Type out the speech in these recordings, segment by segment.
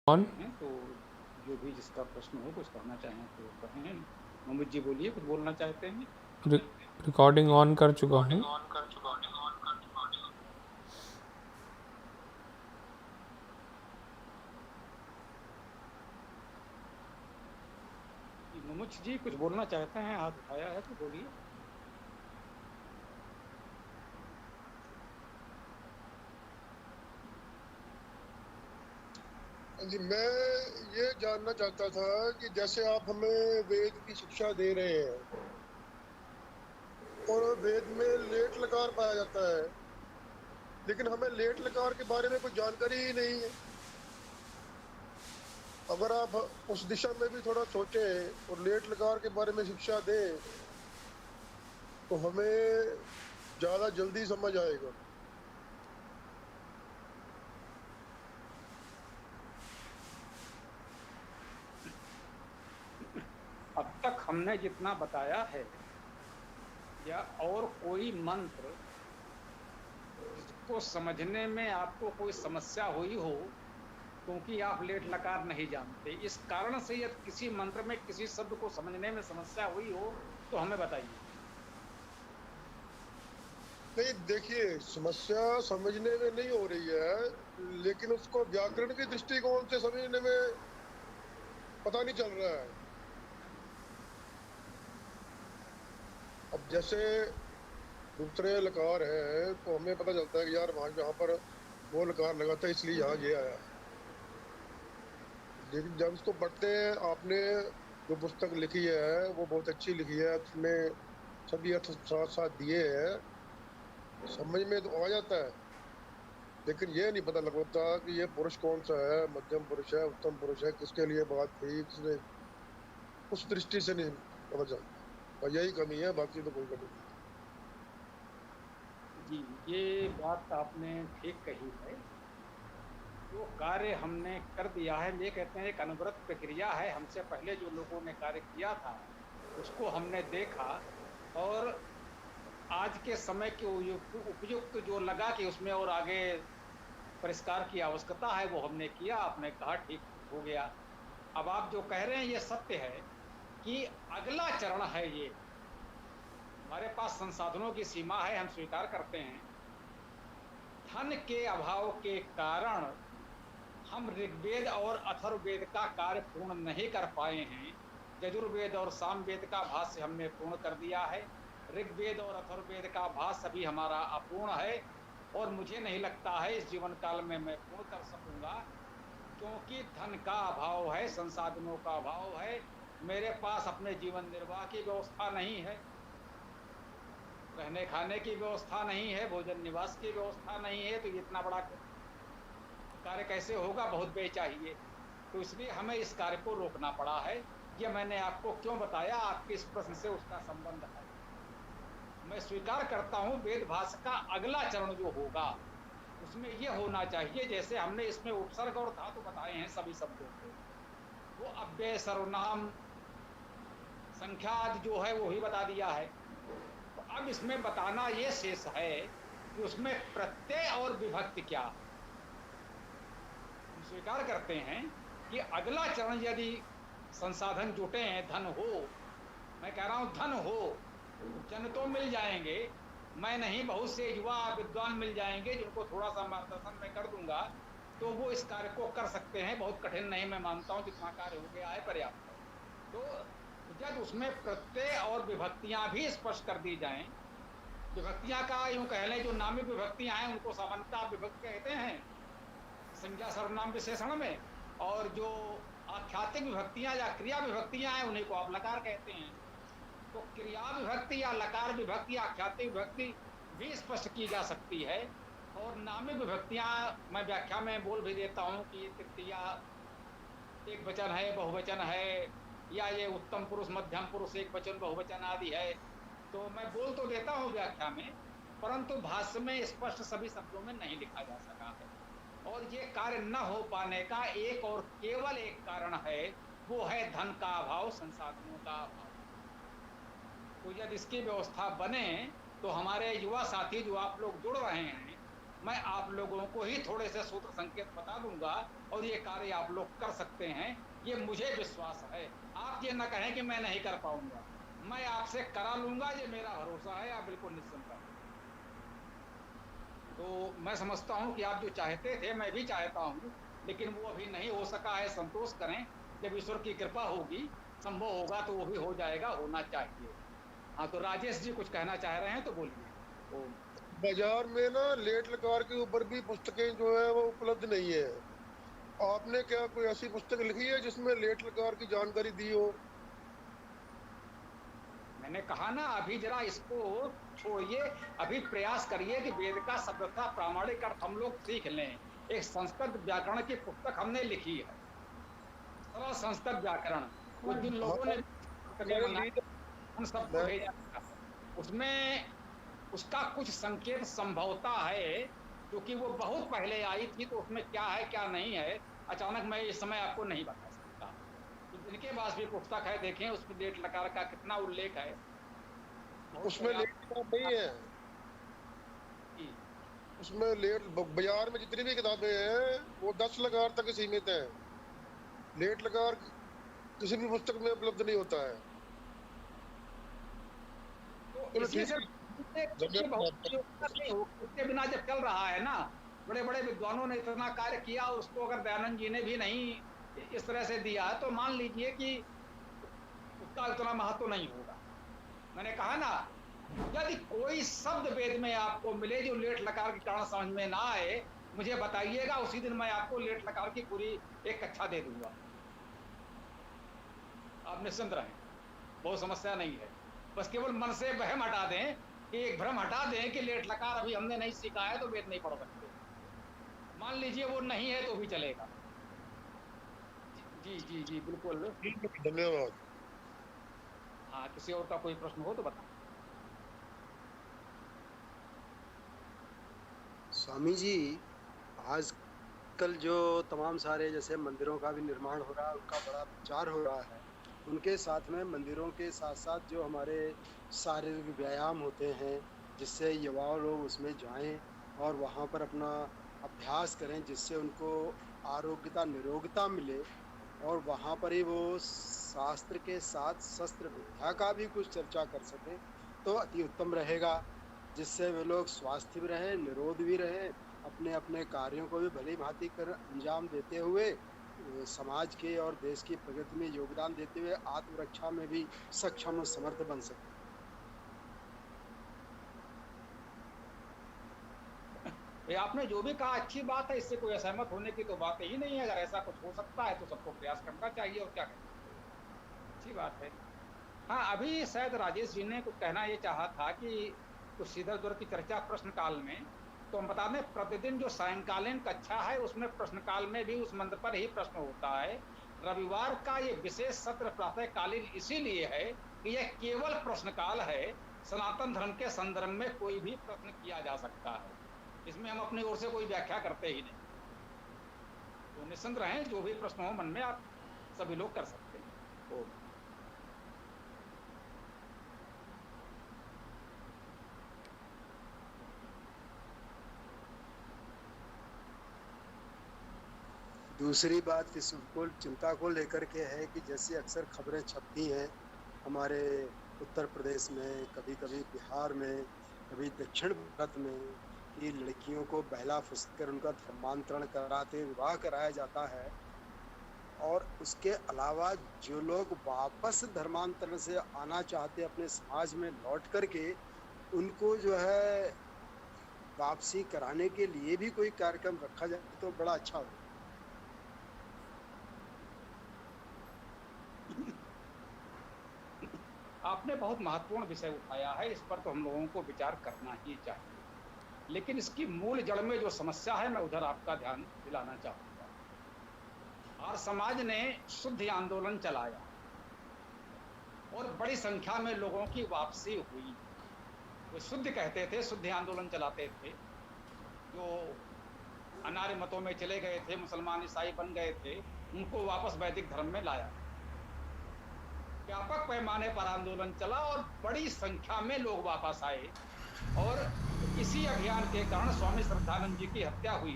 कौन? हैं तो जो भी जिसका प्रश्न हो कुछ कहना चाहें तो कहें। मोमित जी बोलिए, कुछ बोलना चाहते हैं? रिकॉर्डिंग ऑन कर चुका हूँ। मोमित जी कुछ बोलना चाहते हैं, हाथ उठाया है तो बोलिए। जी, मैं ये जानना चाहता था कि जैसे आप हमें वेद की शिक्षा दे रहे हैं और वेद में लेट लकार पाया जाता है, लेकिन हमें लेट लकार के बारे में कोई जानकारी ही नहीं है। अगर आप उस दिशा में भी थोड़ा सोचें और लेट लकार के बारे में शिक्षा दें तो हमें ज्यादा जल्दी समझ आएगा। अब तक हमने जितना बताया है या और कोई मंत्र जिसको समझने में आपको कोई समस्या हुई हो, क्योंकि आप लेट लकार नहीं जानते, इस कारण से यदि किसी मंत्र में किसी शब्द को समझने में समस्या हुई हो तो हमें बताइए। नहीं, देखिए, समस्या समझने में नहीं हो रही है, लेकिन उसको व्याकरण के दृष्टिकोण से समझने में पता नहीं चल रहा है। अब जैसे दूसरे लकार है तो हमें पता चलता है कि यार वहां यहाँ पर वो लकार लगा था इसलिए यहाँ ये आया है। लेकिन जब इसको पढ़ते हैं, आपने जो पुस्तक लिखी है वो बहुत अच्छी लिखी है, उसमें सभी अर्थ साथ साथ दिए हैं, समझ में तो आ जाता है, लेकिन ये नहीं पता लगता कि ये पुरुष कौन सा है, मध्यम पुरुष है, उत्तम पुरुष है, किसके लिए बात थी, किसने, उस दृष्टि से नहीं पता चलता। और यही कमी है, बाकी तो कोई कमी नहीं। जी, ये बात आपने ठीक कही है। जो कार्य हमने कर दिया है, ये कहते हैं एक अनवरत प्रक्रिया है। हमसे पहले जो लोगों ने कार्य किया था उसको हमने देखा और आज के समय के उपयुक्त जो लगा कि उसमें और आगे परिष्कार की आवश्यकता है वो हमने किया। आपने कहा ठीक हो गया। अब आप जो कह रहे हैं ये सत्य है कि अगला चरण है ये। हमारे पास संसाधनों की सीमा है, हम स्वीकार करते हैं। धन के अभाव के कारण हम ऋग्वेद और अथर्ववेद का कार्य पूर्ण नहीं कर पाए हैं। यजुर्वेद और सामवेद का भाष्य हमने पूर्ण कर दिया है, ऋग्वेद और अथर्ववेद का भाष्य अभी हमारा अपूर्ण है और मुझे नहीं लगता है इस जीवन काल में मैं पूर्ण कर सकूंगा, क्योंकि धन का अभाव है, संसाधनों का अभाव है। मेरे पास अपने जीवन निर्वाह की व्यवस्था नहीं है, रहने खाने की व्यवस्था नहीं है, भोजन निवास की व्यवस्था नहीं है, तो इतना बड़ा कार्य कैसे होगा? बहुत व्यय चाहिए। तो इसलिए हमें इस कार्य को रोकना पड़ा है। ये मैंने आपको क्यों बताया, आपके इस प्रश्न से उसका संबंध है। मैं स्वीकार करता हूं वेद भाषा का अगला चरण जो होगा उसमें यह होना चाहिए, जैसे हमने इसमें उपसर्ग और धातु बताए हैं सभी शब्दों को, वो अव्यय सर्वनाम संख्या आदि जो है वो भी बता दिया है। तो अब इसमें बताना ये शेष है कि उसमें प्रत्यय और विभक्ति क्या है। हम स्वीकार करते हैं कि अगला चरण यदि संसाधन जुटे हैं, धन हो, मैं कह रहा हूं धन हो, जन तो मिल जाएंगे, मैं नहीं, बहुत से युवा विद्वान मिल जाएंगे जिनको थोड़ा सा मार्गदर्शन मैं कर दूंगा तो वो इस कार्य को कर सकते हैं। बहुत कठिन नहीं, मैं मानता हूं जितना कार्य हो गया है पर्याप्त है। तो जब उसमें प्रत्यय और विभक्तियां भी स्पष्ट कर दी जाएं, विभक्तियां का यूं कह लें जो नामी विभक्तियां हैं उनको सामान्यतः विभक्ति कहते हैं संज्ञा सर्वनाम विशेषण में, और जो आख्यातिक विभक्तियां या क्रिया विभक्तियां हैं उन्हीं को आप लकार कहते हैं। तो क्रिया विभक्ति या लकार विभक्ति या आख्यातिक विभक्ति भी स्पष्ट की जा सकती है। और नामी विभक्तियां मैं व्याख्या में बोल भी देता हूं कि ये तृतीया एक वचन है, बहुवचन है, या ये उत्तम पुरुष मध्यम पुरुष एक वचन बहुवचन आदि है। तो मैं बोल तो देता हूं व्याख्या में, परंतु भाष्य में स्पष्ट सभी शब्दों में नहीं लिखा जा सका है। और ये कार्य न हो पाने का एक और केवल एक कारण है, वो है धन का अभाव, संसाधनों का अभाव। तो यदि इसकी व्यवस्था बने तो हमारे युवा साथी जो आप लोग जुड़ रहे हैं मैं आप लोगों को ही थोड़े से सूत्र संकेत बता दूंगा और ये कार्य आप लोग कर सकते हैं, ये मुझे विश्वास है। आप ये ना कहें कि मैं नहीं कर पाऊंगा, मैं आपसे करा लूंगा, ये मेरा भरोसा है, आप बिल्कुल निश्चिंत रहें। तो मैं समझता हूं कि आप जो चाहते थे मैं भी चाहता हूं, लेकिन वो अभी नहीं हो सका है। संतोष करें, जब ईश्वर की कृपा होगी, संभव होगा तो वो भी हो जाएगा, होना चाहिए। हाँ, तो राजेश जी कुछ कहना चाह रहे हैं तो बोलिए। तो बाजार में ना लेट लकार के ऊपर भी पुस्तकें जो है वो उपलब्ध नहीं है। आपने क्या कोई ऐसी पुस्तक लिखी है जिसमें लेट लकार की जानकारी दी हो? मैंने कहा ना, अभी जरा इसको छोड़िए, अभी प्रयास करिए कि वेद का सभ्यता प्रामाणिक अर्थ हम लोग सीख लें। एक संस्कृत व्याकरण की पुस्तक हमने लिखी है, सरल संस्कृत व्याकरण, वो जिन लोगों ने पुस्तकें बनाई उन सबको भेजा था। उसमें उसका कुछ संकेत संभवता है, क्योंकि वो बहुत पहले आई थी, तो उसमें क्या है क्या नहीं है अचानक मैं इस समय आपको नहीं बता सकता। तो जिनके पास भी पुस्तक है देखें, उसमें लेट लकार का कितना उल्लेख है। उसमें लेट लकार नहीं है। जी। उसमें लेट बाजार में जितनी भी किताबें हैं वो 10 लकार तक सीमित हैं। लेट लकार किसी भी पुस्तक में उपलब्ध नहीं होता है। तो इसी से उसके बिना जब चल रहा है ना, बड़े बड़े विद्वानों ने इतना कार्य किया, उसको अगर दयानंद जी ने भी नहीं इस तरह से दिया तो मान लीजिए कि उसका इतना महत्व नहीं होगा। मैंने कहा ना, यदि कोई शब्द वेद में आपको मिले जो लेट लकार के कारण समझ में ना आए, मुझे बताइएगा, उसी दिन मैं आपको लेट लकार की पूरी एक कक्षा दे दूंगा। आप निश्चिंत रहें, बहुत समस्या नहीं है। बस केवल मन से वहम हटा दें, कि एक भ्रम हटा दें कि लेट लकार अभी हमने नहीं सीखा है तो वेद नहीं पढ़ सकते। मान लीजिए वो नहीं है तो भी चलेगा। जी जी जी बिल्कुल। धन्यवाद। हाँ, किसी और का कोई प्रश्न हो तो बताओ। स्वामी जी, आजकल जो तमाम सारे जैसे मंदिरों का भी निर्माण हो रहा है, उनका बड़ा प्रचार हो रहा है, उनके साथ में मंदिरों के साथ साथ जो हमारे शारीरिक व्यायाम होते हैं, जिससे युवा लोग उसमें जाएं और वहाँ पर अपना अभ्यास करें, जिससे उनको आरोग्यता निरोगता मिले, और वहाँ पर ही वो शास्त्र के साथ शस्त्र विद्या का भी कुछ चर्चा कर सकें तो अति उत्तम रहेगा, जिससे वे लोग स्वस्थ भी रहें, निरोध भी रहें, अपने अपने कार्यों को भी भली भांति कर अंजाम देते हुए समाज के और देश की प्रगति में योगदान देते हुए आत्मरक्षा में भी सक्षम और समर्थ बन सके। ये आपने जो भी कहा अच्छी बात है, इससे कोई असहमत होने की तो बात ही नहीं है। अगर ऐसा कुछ हो सकता है तो सबको प्रयास करना चाहिए, और क्या कहें, अच्छी बात है। हाँ, अभी शायद राजेश जी ने कुछ कहना ये चाहा था कि कुछ इधर उधर की चर्चा प्रश्नकाल में, तो हम बता दें प्रतिदिन जो सायंकालीन कक्षा है उसमें प्रश्नकाल में भी उस मंत्र पर ही प्रश्न होता है। रविवार का ये विशेष सत्र प्रातःकालीन इसीलिए है कि यह केवल प्रश्नकाल है, सनातन धर्म के संदर्भ में कोई भी प्रश्न किया जा सकता है, इसमें हम अपनी ओर से कोई व्याख्या करते ही नहीं। तो निश्चिंत रहें, जो भी प्रश्न हो मन में आप सभी लोग कर सकते हैं। तो दूसरी बात इस चिंता को लेकर के है कि जैसे अक्सर खबरें छपती हैं हमारे उत्तर प्रदेश में, कभी कभी बिहार में, कभी दक्षिण भारत में, कि लड़कियों को बहला फुसला कर उनका धर्मांतरण कराते विवाह कराया जाता है, और उसके अलावा जो लोग वापस धर्मांतरण से आना चाहते अपने समाज में लौट करके, उनको जो है वापसी कराने के लिए भी कोई कार्यक्रम रखा जाए तो बड़ा अच्छा हो। आपने बहुत महत्वपूर्ण विषय उठाया है, इस पर तो हम लोगों को विचार करना ही चाहिए, लेकिन इसकी मूल जड़ में जो समस्या है मैं उधर आपका ध्यान दिलाना चाहूंगा। और समाज ने शुद्ध आंदोलन चलाया और बड़ी संख्या में लोगों की वापसी हुई। वो शुद्ध कहते थे, शुद्ध आंदोलन चलाते थे, जो अनार्य मतों में चले गए थे, मुसलमान ईसाई बन गए थे, उनको वापस वैदिक धर्म में लाया। व्यापक पैमाने पर आंदोलन चला और बड़ी संख्या में लोग वापस आए, और इसी अभियान के कारण स्वामी श्रद्धानंद जी की हत्या हुई।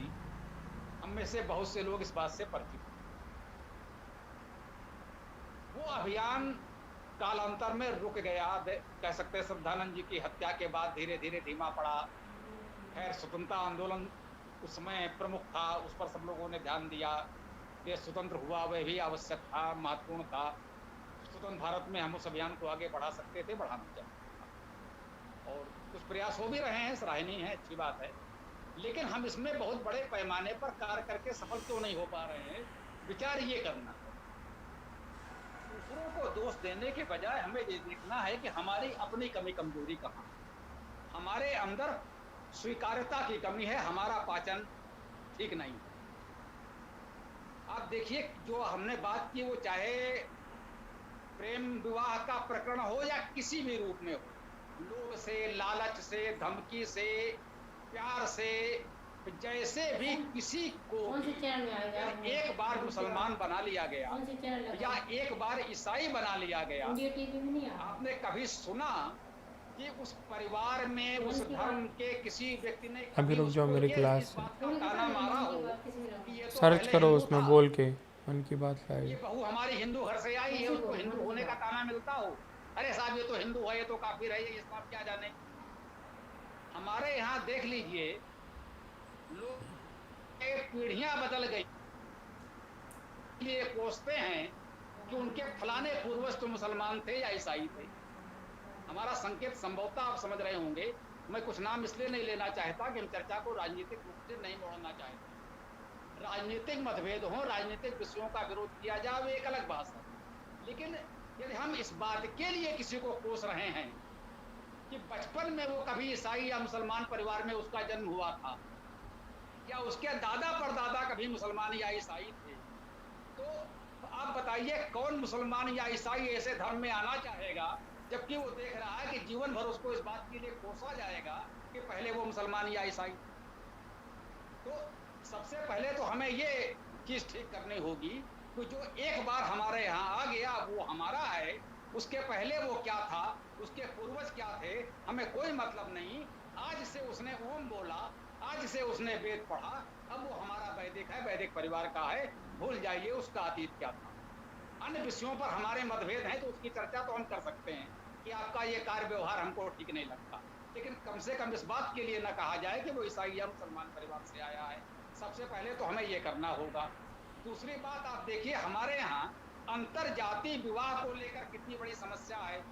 हम में से बहुत से लोग इस बात से परिचित हैं। वो अभियान कालांतर में रुक गया, कह सकते हैं। श्रद्धानंद जी की हत्या के बाद धीरे धीरे धीमा पड़ा। खैर, स्वतंत्रता आंदोलन उस समय प्रमुख था, उस पर सब लोगों ने ध्यान दिया। देश स्वतंत्र हुआ, वह भी आवश्यक था, महत्वपूर्ण था। स्वतंत्र भारत में हम उस अभियान को आगे बढ़ा सकते थे, बढ़ाना चाहिए, और कुछ प्रयास हो भी रहे हैं, सराहनीय है, अच्छी बात है। लेकिन हम इसमें बहुत बड़े पैमाने पर कार्य करके सफल क्यों नहीं हो पा रहे हैं? विचार ये करना है, दूसरों को दोष देने के बजाय हमें ये देखना है कि हमारी अपनी कमी कमजोरी कहाँ है। हमारे अंदर स्वीकार्यता की कमी है, हमारा पाचन ठीक नहीं है। आप देखिए, जो हमने बात की, वो चाहे प्रेम विवाह का प्रकरण हो या किसी भी रूप में हो, लोभ से, लालच से, धमकी से, प्यार से, जैसे भी किसी को एक बार मुसलमान बना लिया गया या एक बार ईसाई बना लिया गया, आपने कभी सुना कि उस परिवार में उस धर्म के किसी व्यक्ति ने अभी रुक जाओ, मेरी क्लास इस बात का ताना मारा हो कि ये तो सर्च पहले करो हिंदू उसमें था, बोल के मन की बात ये लाइव। बहू हमारी हिंदू घर से आई है, उसको हिंदू होने का ताना मिलता हो, अरे साहब ये तो हिंदू है, ये तो काफिर है, ये इस्लाम क्या जाने। हमारे यहाँ देख लीजिए, लोग पीढ़ियां बदल गई, ये कोसते हैं कि उनके फलाने पूर्वज तो मुसलमान थे या ईसाई थे। हमारा संकेत संभवतः आप समझ रहे होंगे। मैं कुछ नाम इसलिए नहीं लेना चाहता कि हम चर्चा को राजनीतिक रूप से नहीं मोड़ना चाहते। राजनीतिक मतभेद हो, राजनीतिक विषयों का विरोध किया जाए, वो एक अलग बात है। लेकिन यदि हम इस बात के लिए किसी को कोस रहे हैं कि बचपन में वो कभी ईसाई या मुसलमान परिवार में उसका जन्म हुआ था, या उसके दादा परदादा कभी मुसलमान या ईसाई थे, तो आप बताइए कौन मुसलमान या ईसाई ऐसे धर्म में आना चाहेगा जबकि वो देख रहा है कि जीवन भर उसको इस बात के लिए कोसा जाएगा कि पहले वो मुसलमान या ईसाई। तो सबसे पहले तो हमें ये चीज ठीक करनी होगी कि जो एक बार हमारे यहाँ आ गया वो हमारा है, उसके पहले वो क्या था, उसके पूर्वज क्या थे, हमें कोई मतलब नहीं। आज से उसने ओम बोला, आज से उसने वेद पढ़ा, अब वो हमारा वैदिक है, वैदिक परिवार का है, भूल जाइए उसका अतीत क्या था। अन्य विषयों पर हमारे मतभेद हैं तो उसकी चर्चा तो हम कर सकते हैं कि आपका ये कार्य व्यवहार हमको ठीक नहीं लगता, लेकिन कम से कम इस बात के लिए न कहा जाए कि वो ईसाई या मुसलमान परिवार से आया है। सबसे पहले तो हमें ये करना होगा। दूसरी बात, आप देखिए हमारे यहाँ अंतर जाति विवाह को लेकर कितनी बड़ी समस्या है।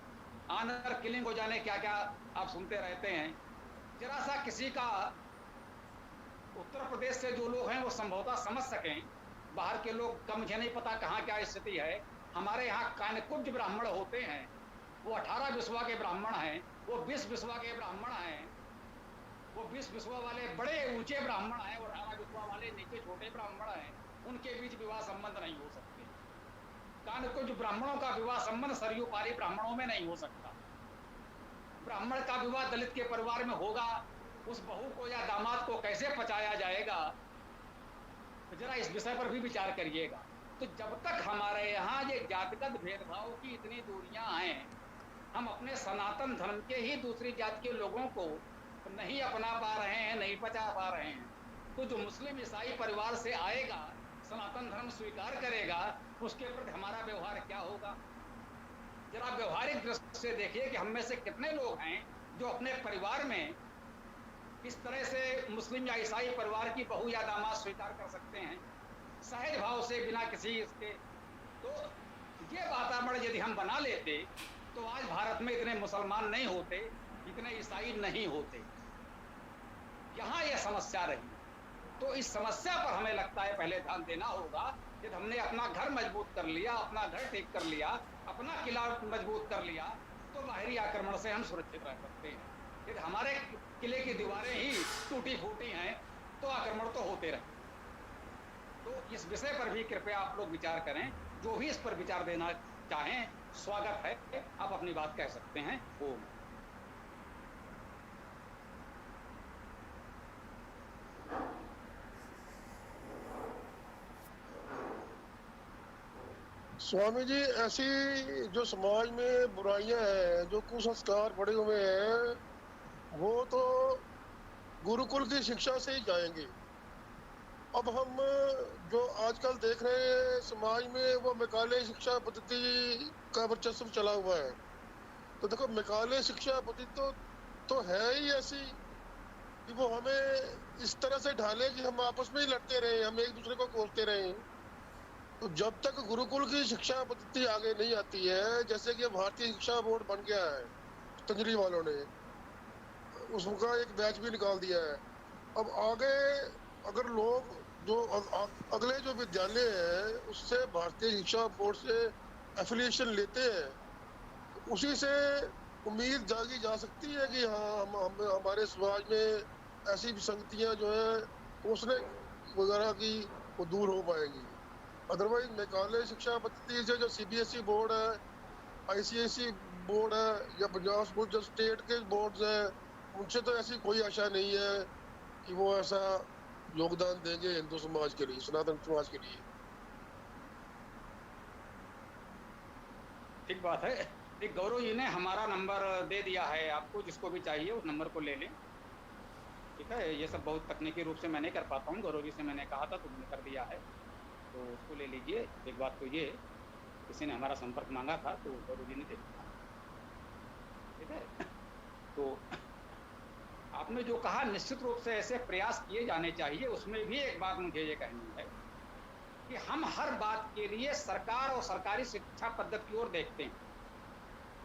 ऑनर किलिंग हो जाने क्या क्या आप सुनते रहते हैं। जरा सा किसी का, उत्तर प्रदेश से जो लोग हैं वो संभवतः समझ सकें, बाहर के लोग का मुझे नहीं पता कहाँ क्या स्थिति है। हमारे यहाँ कानकुब्ज ब्राह्मण होते हैं, वो 18 बिस्वा के ब्राह्मण हैं, वो 20 बिस्वा के ब्राह्मण हैं, वो 20 बिस्वा वाले बड़े ऊंचे ब्राह्मण हैं और 18 बिस्वा वाले नीचे छोटे ब्राह्मण हैं। उनके बीच विवाह संबंध नहीं हो सकते। कानकुब्ज ब्राह्मणों का विवाह संबंध सरयू पारी ब्राह्मणों में नहीं हो सकता। ब्राह्मण का विवाह दलित के परिवार में होगा, उस बहू को या दामाद को कैसे पचाया जाएगा, जरा इस विषय पर भी विचार करिएगा। तो जब तक हमारे यहाँ ये जातिगत भेदभाव की इतनी दूरियां हैं, हम अपने सनातन धर्म के ही दूसरी जाति के लोगों को नहीं अपना पा रहे हैं, नहीं पचा पा रहे हैं, तो जो मुस्लिम ईसाई परिवार से आएगा, सनातन धर्म स्वीकार करेगा, उसके प्रति हमारा व्यवहार क्या होगा। जरा व्यवहारिक दृष्टि से देखिए कि हम में से कितने लोग हैं जो अपने परिवार में इस तरह से मुस्लिम या ईसाई परिवार की बहू या दामाद स्वीकार कर सकते हैं सहज भाव से, बिना किसी इसके। तो ये वातावरण यदि हम बना लेते तो आज भारत में इतने मुसलमान नहीं होते, इतने ईसाई नहीं होते। यहाँ यह समस्या रही। तो इस समस्या पर हमें लगता है पहले ध्यान देना होगा। यदि हमने अपना घर मजबूत कर लिया, अपना घर ठीक कर लिया, अपना किला मजबूत कर लिया, तो बाहरी आक्रमण से हम सुरक्षित रह सकते हैं। यदि हमारे किले की दीवारें ही टूटी फूटी हैं तो आक्रमण तो होते रहे। तो इस विषय पर भी कृपया आप लोग विचार करें। जो भी इस पर विचार देना चाहें, स्वागत है, आप अपनी बात कह सकते हैं। ओम। स्वामी जी, ऐसी जो समाज में बुराइयां हैं, जो कुसंस्कार पड़े हुए हैं, वो तो गुरुकुल की शिक्षा से ही जाएंगे। अब हम जो आजकल देख रहे हैं समाज में, वो मैकाले शिक्षा पद्धति का वर्चस्व चला हुआ है। तो देखो, मैकाले शिक्षा पद्धति तो है ही ऐसी कि वो हमें इस तरह से ढाले कि हम आपस में ही लड़ते रहे, हम एक दूसरे को कोसते रहे। तो जब तक गुरुकुल की शिक्षा पद्धति आगे नहीं आती है, जैसे कि भारतीय शिक्षा बोर्ड बन गया है, पतंजलि वालों ने उसका एक बैच भी निकाल दिया है। अब आगे अगर लोग जो अगले जो विद्यालय है उससे भारतीय शिक्षा बोर्ड से एफिलिएशन लेते हैं, तो उसी से उम्मीद जागी जा सकती है कि हाँ, हम हमारे समाज में ऐसी विसंगतियां जो है कोसने वगैरह की वो दूर हो पाएंगी। अदरवाइज मेघालय शिक्षा पद्धति से जो सीबीएसई बोर्ड है, आईसीएसई बोर्ड है, या पंजाब स्कूल जो स्टेट के बोर्ड है, उनसे तो ऐसी कोई आशा नहीं है कि वो ऐसा योगदान देंगे हिंदू समाज के लिए, सनातन समाज के लिए। ठीक बात है। एक गौरव जी ने हमारा नंबर दे दिया है आपको, जिसको भी चाहिए उस नंबर को ले लें। ठीक है, ये सब बहुत तकनीकी रूप से मैं नहीं कर पाता हूँ, गौरव जी से मैंने कहा था तो उन्होंने कर दिया है, तो उसको ले लीजिए। एक बात तो ये, किसी ने हमारा संपर्क मांगा था तो गौरव जी ने दे दिया। ठीक है, तो आपने जो कहा निश्चित रूप से ऐसे प्रयास किए जाने चाहिए। उसमें भी एक बात मुझे ये कहनी है कि हम हर बात के लिए सरकार और सरकारी शिक्षा पद्धति की ओर देखते हैं।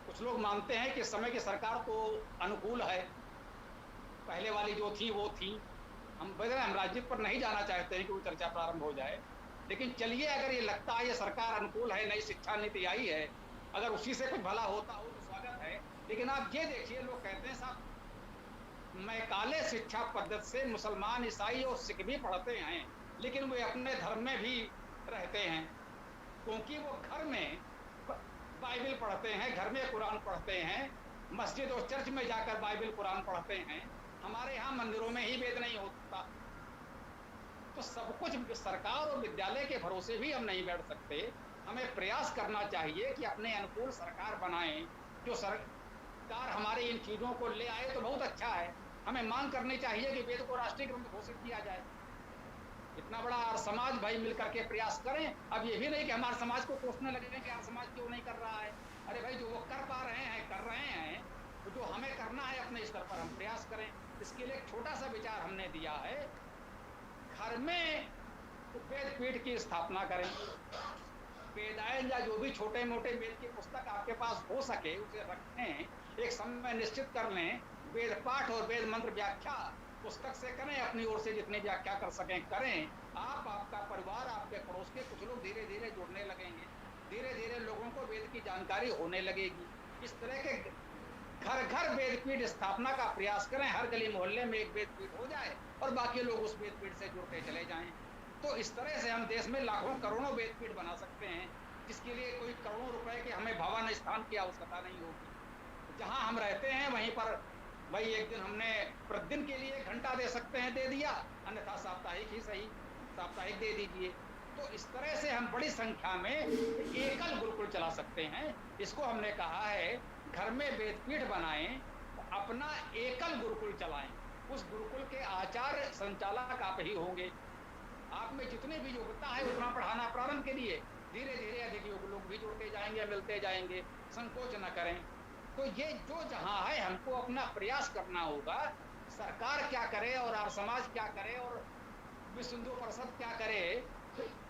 कुछ लोग मानते हैं कि इस समय की सरकार तो अनुकूल है, पहले वाली जो थी वो थी। हम राजनीति पर नहीं जाना चाहते हैं कि वो चर्चा प्रारंभ हो जाए, लेकिन चलिए, अगर ये लगता है ये सरकार अनुकूल है, नई शिक्षा नीति आई है, अगर उसी से कुछ भला होता हो तो स्वागत है। लेकिन आप ये देखिए, लोग कहते हैं साहब मैकाले शिक्षा पद्धति से मुसलमान, ईसाई और सिख भी पढ़ते हैं, लेकिन वे अपने धर्म में भी रहते हैं, क्योंकि वो घर में बाइबल पढ़ते हैं, घर में कुरान पढ़ते हैं, मस्जिद और चर्च में जाकर बाइबल कुरान पढ़ते हैं। हमारे यहाँ मंदिरों में ही वेद नहीं होता। तो सब कुछ सरकार और विद्यालय के भरोसे भी हम नहीं बैठ सकते। हमें प्रयास करना चाहिए कि अपने अनुकूल सरकार बनाएं। जो सरकार हमारे इन चीजों को ले आए तो बहुत अच्छा है। हमें मांग करनी चाहिए कि वेद को राष्ट्रीय ग्रंथ घोषित किया जाए। इतना बड़ा समाज भाई मिलकर के प्रयास करें। अब ये भी नहीं कि हमारे समाज को कोसने लगे कि यार समाज क्यों नहीं कर रहा है। अरे भाई, जो वो कर पा रहे हैं कर रहे हैं, तो जो हमें करना है अपने स्तर पर हम प्रयास करें। इसके लिए एक छोटा सा विचार हमने दिया है, घर में वेद पीठ की स्थापना करें। वेदायन या जो भी छोटे मोटे वेद की पुस्तक आपके पास हो सके उसे रखें, एक समय निश्चित कर लें, वेद पाठ और वेद मंत्र व्याख्या पुस्तक से करें, अपनी ओर से जितनी व्याख्या कर सकें करें। आप, आपका परिवार, आपके पड़ोस के कुछ लोग धीरे धीरे जुड़ने लगेंगे, धीरे धीरे लोगों को वेद की जानकारी होने लगेगी। इस तरह के घर घर वेद पीठ स्थापना का प्रयास करें। हर गली मोहल्ले में एक वेद पीठ हो जाए और बाकी लोग उस वेद पीठ से जुड़ते चले जाएं। तो इस तरह से हम देश में लाखों करोड़ों वेद पीठ बना सकते हैं, जिसके लिए कोई करोड़ों रुपए के हमें भवन स्थान की आवश्यकता नहीं होगी। जहां हम रहते हैं वहीं पर भाई एक दिन हमने प्रतिदिन के लिए 1 घंटा दे सकते हैं, दे दिया, अन्यथा साप्ताहिक ही सही, साप्ताहिक दे दीजिए। तो इस तरह से हम बड़ी संख्या में एकल गुरुकुल चला सकते हैं। इसको हमने कहा है घर में वेदपीठ बनाएं, अपना एकल गुरुकुल चलाएं। उस गुरुकुल के आचार्य संचालक आप ही होंगे। आप में जितने भी योग्यता है उतना पढ़ाना प्रारंभ करिए, धीरे धीरे अधिक योग्य लोग भी जुड़ते जाएंगे, मिलते जाएंगे। संकोच न करें। तो ये जो जहां है हमको अपना प्रयास करना होगा। सरकार क्या करे और आर्य समाज क्या करे और विश्व हिंदू परिषद क्या करे,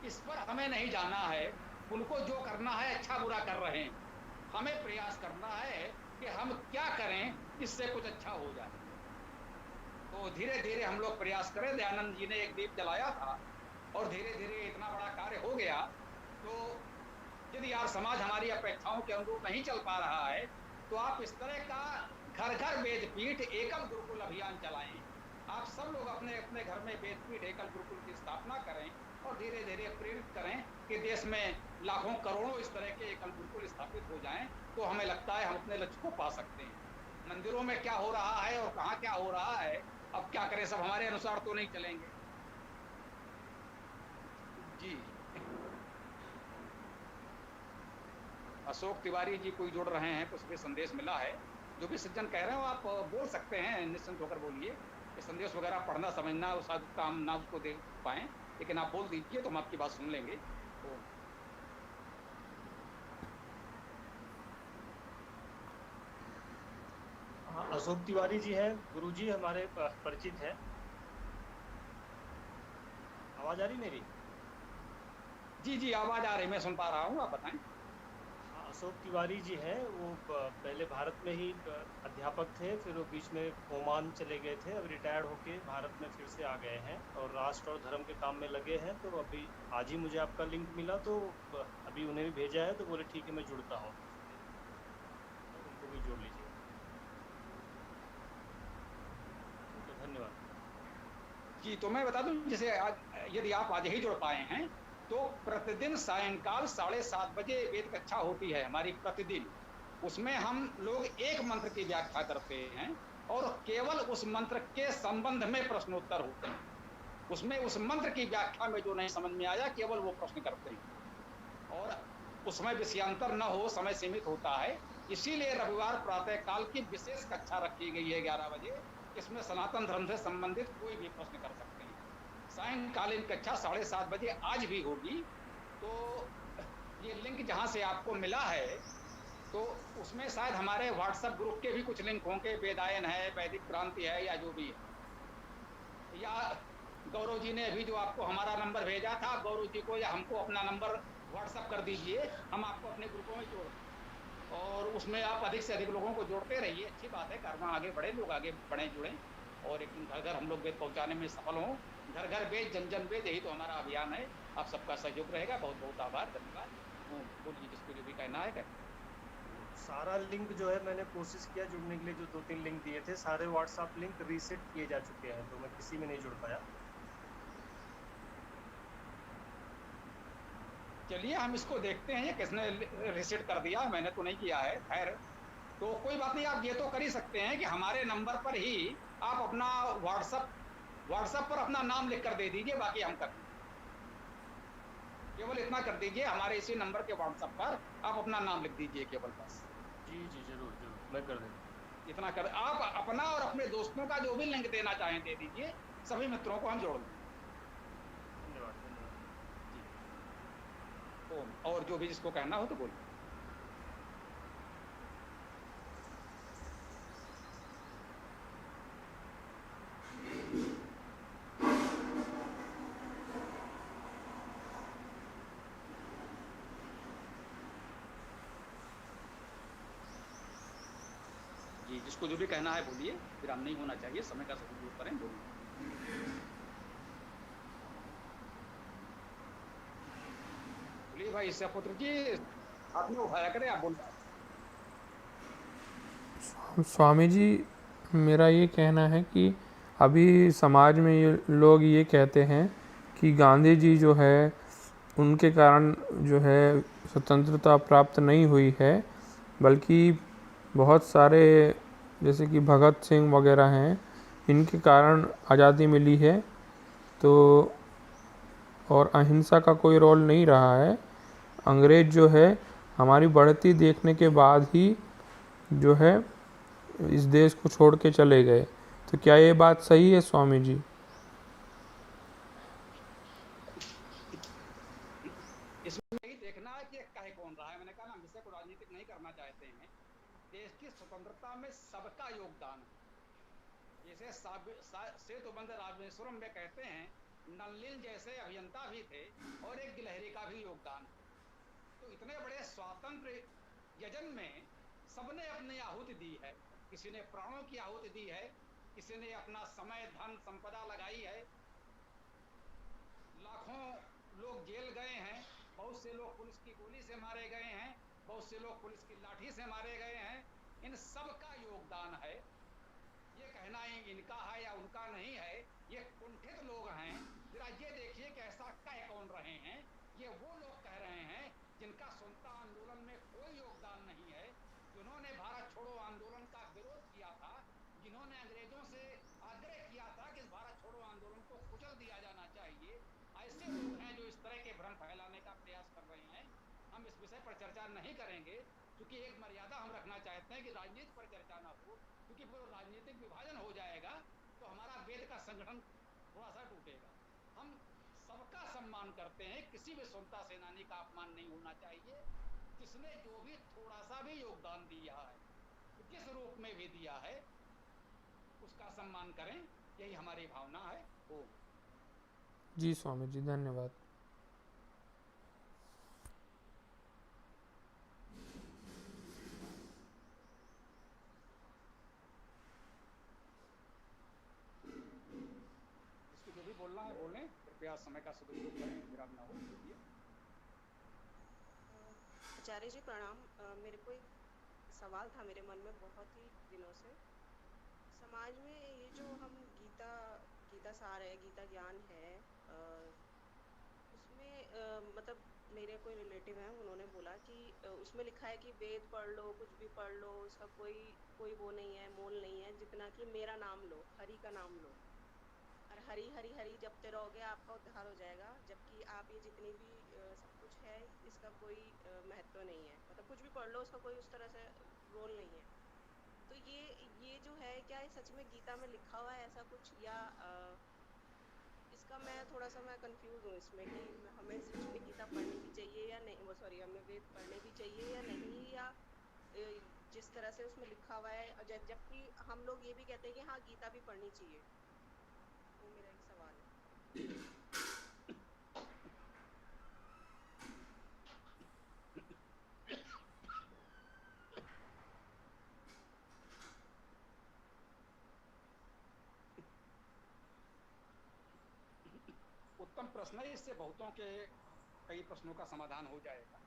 इस पर हमें नहीं जाना है। उनको जो करना है अच्छा बुरा कर रहे हैं, हमें प्रयास करना है कि हम क्या करें इससे कुछ अच्छा हो जाए। तो धीरे धीरे हम लोग प्रयास करें। दयानंद जी ने एक दीप जलाया था और धीरे धीरे इतना बड़ा कार्य हो गया। तो यदि यार समाज हमारी अपेक्षाओं के अनुरूप नहीं चल पा रहा है, तो आप इस तरह का घर घर वेदपीठ एकल गुरुकुल अभियान चलाएं। आप सब लोग अपने अपने घर में वेदपीठ एकल गुरुकुल की स्थापना करें और धीरे धीरे प्रेरित करें कि देश में लाखों करोड़ों इस तरह के एकल गुरुकुल स्थापित हो जाएं। तो हमें लगता है हम अपने लक्ष्य को पा सकते हैं। मंदिरों में क्या हो रहा है और कहाँ क्या हो रहा है, अब क्या करें, सब हमारे अनुसार तो नहीं चलेंगे। जी, अशोक तिवारी जी कोई जुड़ रहे हैं, कुछ भी संदेश मिला है। जो भी सज्जन कह रहे हो आप बोल सकते हैं, निश्चिंत होकर बोलिए। ये संदेश वगैरह पढ़ना समझना शायद उतना हम ना उसको देख पाएँ, लेकिन आप बोल दीजिए तो हम आपकी बात सुन लेंगे। तो हाँ, अशोक तिवारी जी हैं, गुरुजी हमारे परिचित हैं। आवाज आ रही मेरी? जी, जी, आवाज़ आ रही, मैं सुन पा रहा हूँ, आप बताएँ। हाँ, अशोक तिवारी जी हैं, वो पहले भारत में ही अध्यापक थे, फिर वो बीच में ओमान चले गए थे, अब रिटायर्ड होके भारत में फिर से आ गए हैं और राष्ट्र और धर्म के काम में लगे हैं। तो अभी आज ही मुझे आपका लिंक मिला, तो अभी उन्हें भी भेजा है, तो बोले ठीक है मैं जुड़ता हूँ, तो उनको भी जोड़ लीजिए। ठीक है, धन्यवाद। जी, तो मैं बता दूं, जैसे आज यदि आप आज ही जुड़ पाए हैं, तो प्रतिदिन सायंकाल 7:30 बजे वेद कक्षा होती है हमारी प्रतिदिन। उसमें हम लोग एक मंत्र की व्याख्या करते हैं और केवल उस मंत्र के संबंध में प्रश्नोत्तर होते हैं। उसमें उस मंत्र की व्याख्या में जो नहीं समझ में आया, केवल वो प्रश्न करते हैं और उसमें विषयांतर न हो, समय सीमित होता है। इसीलिए रविवार प्रातः काल की विशेष कक्षा रखी गई है 11 बजे। इसमें सनातन धर्म से संबंधित कोई भी प्रश्न कर सकते हैं। सायंकालीन कक्षा 7:30 बजे आज भी होगी। तो ये लिंक जहां से आपको मिला है, तो उसमें शायद हमारे व्हाट्सएप ग्रुप के भी कुछ लिंक होंगे, वेदायन है, वैदिक क्रांति है, या जो भी है। या गौरव जी ने अभी जो आपको हमारा नंबर भेजा था, गौरव जी को या हमको अपना नंबर व्हाट्सएप कर दीजिए, हम आपको अपने ग्रुपों में जोड़, और उसमें आप अधिक से अधिक लोगों को जोड़ते रहिए। अच्छी बात है, कारवां आगे बढ़े, लोग आगे बढ़े, जुड़ें और एक घर घर हम लोग वेद पहुंचाने में सफल हों। घर घर वेद, जन जन वेद, यही तो हमारा अभियान है। आप सबका सहयोग रहेगा। बहुत बहुत आभार, धन्यवाद। बोलिए, जिसको जो भी कहना है कहें। सारा लिंक जो है मैंने कोशिश किया जुड़ने के लिए, जो 2-3 लिंक दिए थे, सारे व्हाट्सएप लिंक रीसेट किए जा चुके हैं, तो मैं किसी में नहीं जुड़ पाया। चलिए हम इसको देखते हैं, ये किसने रीसेट कर दिया, मैंने तो नहीं किया है। खैर, तो कोई बात नहीं, आप ये तो कर ही सकते हैं कि हमारे नंबर पर ही आप अपना व्हाट्सएप पर अपना नाम लिख कर दे दीजिए, बाकी हम कर देंगे। केवल इतना कर दीजिए, हमारे इसी नंबर के व्हाट्सएप पर आप अपना नाम लिख दीजिए केवल, बस। जी जी, जरूर जरूर, मैं कर देंगे। इतना कर, आप अपना और अपने दोस्तों का जो भी लिंक देना चाहें दे दीजिए, सभी मित्रों को हम जोड़ लेंगे। धन्यवाद धन्यवाद। जी, और जो भी जिसको कहना हो तो बोलिए। जी, जिसको जो भी कहना है बोलिए, विराम नहीं होना चाहिए, समय का सदुपयोग करें, बोलिए। बोलिए भाई सपुत्र जी, हाथ में उठाया करें, आप बोल। स्वामी जी, मेरा ये कहना है कि अभी समाज में ये लोग ये कहते हैं कि गांधी जी जो है उनके कारण जो है स्वतंत्रता प्राप्त नहीं हुई है, बल्कि बहुत सारे जैसे कि भगत सिंह वगैरह हैं, इनके कारण आज़ादी मिली है। तो और अहिंसा का कोई रोल नहीं रहा है। अंग्रेज़ जो है हमारी बढ़ती देखने के बाद ही जो है इस देश को छोड़ के चले गए। तो क्या ये बात सही है स्वामी जी? इसमें यही देखना है कि कहे कौन रहा है। मैंने कहा ना, विषय को राजनीतिक नहीं करना चाहते हैं। देश की स्वतंत्रता में सबका योगदान है। जैसे सेतुबंध रामेश्वरम में कहते हैं, नलिन जैसे अभियंता भी थे और एक गिलहरी का भी योगदान है। तो इतने बड़े स्वातंत्र यजन में सबने अपनी आहुति दी है। किसी ने प्राणों की आहुति दी है, किसी ने अपना समय, धन, संपदा लगाई है। लाखों लोग जेल गए हैं, बहुत से लोग पुलिस की गोली से मारे गए हैं, बहुत से लोग पुलिस की लाठी से मारे गए हैं। इन सब का योगदान है। ये कहना इनका है या उनका नहीं है, ये कुंठित लोग हैं। जरा ये देखिए कि ऐसा कह कौन रहे हैं। ये वो लोग कह रहे हैं जिनका स्वतंत्रता आंदोलन में कोई योगदान नहीं है, जिन्होंने भारत छोड़ो आंदोलन का विरोध किया था, जिन्होंने अंग्रेजों से आग्रह किया था कि भारत छोड़ो आंदोलन को कुचल दिया जाना चाहिए। ऐसे लोग हैं जो इस तरह के भ्रम फैलाने का प्रयास कर रहे हैं। हम इस विषय पर चर्चा नहीं करेंगे, क्योंकि एक मर्यादा हम रखना चाहते हैं कि राजनीति पर चर्चा ना हो, क्योंकि वो राजनीतिक विभाजन हो जाएगा तो हमारा वेद का संगठन थोड़ा सा टूटेगा। हम सबका सम्मान करते हैं, किसी भी स्वतंत्रता सेनानी का अपमान नहीं होना चाहिए। जिसने जो भी थोड़ा सा भी योगदान दिया है, जिस रूप में भी दिया है, उसका सम्मान करें, यही हमारी भावना है। ओम। जी स्वामी जी, धन्यवाद। जिसको जो भी बोलना है बोलें, कृपया समय का सदुपयोग करें, विराम ना हो, बोलिए। आचार्य जी प्रणाम। मेरे को एक सवाल था मेरे मन में बहुत ही दिनों से। समाज में ये जो हम गीता गीता सार है, गीता ज्ञान है, उसमें मतलब मेरे कोई रिलेटिव हैं, उन्होंने बोला कि उसमें लिखा है कि वेद पढ़ लो, कुछ भी पढ़ लो, उसका कोई कोई वो नहीं है, मोल नहीं है, जितना कि मेरा नाम लो, हरि का नाम लो, और हरी हरी हरी जपते रहोगे आपका उद्धार हो जाएगा। जबकि आप ये जितनी भी सब कुछ है, इसका कोई महत्व नहीं है, मतलब कुछ भी पढ़ लो उसका कोई उस तरह से रोल नहीं है। तो ये जो है, क्या ये सच में गीता में लिखा हुआ है ऐसा कुछ, या इसका मैं थोड़ा सा मैं कंफ्यूज हूँ इसमें कि हमें सच में गीता पढ़नी भी चाहिए या नहीं, वो सॉरी, हमें वेद पढ़ने भी चाहिए या नहीं, या जिस तरह से उसमें लिखा हुआ है, जबकि हम लोग ये भी कहते हैं कि हाँ गीता भी पढ़नी चाहिए। वो मेरा एक सवाल है। उत्तम प्रश्न है, इससे बहुतों के कई प्रश्नों का समाधान हो जाएगा।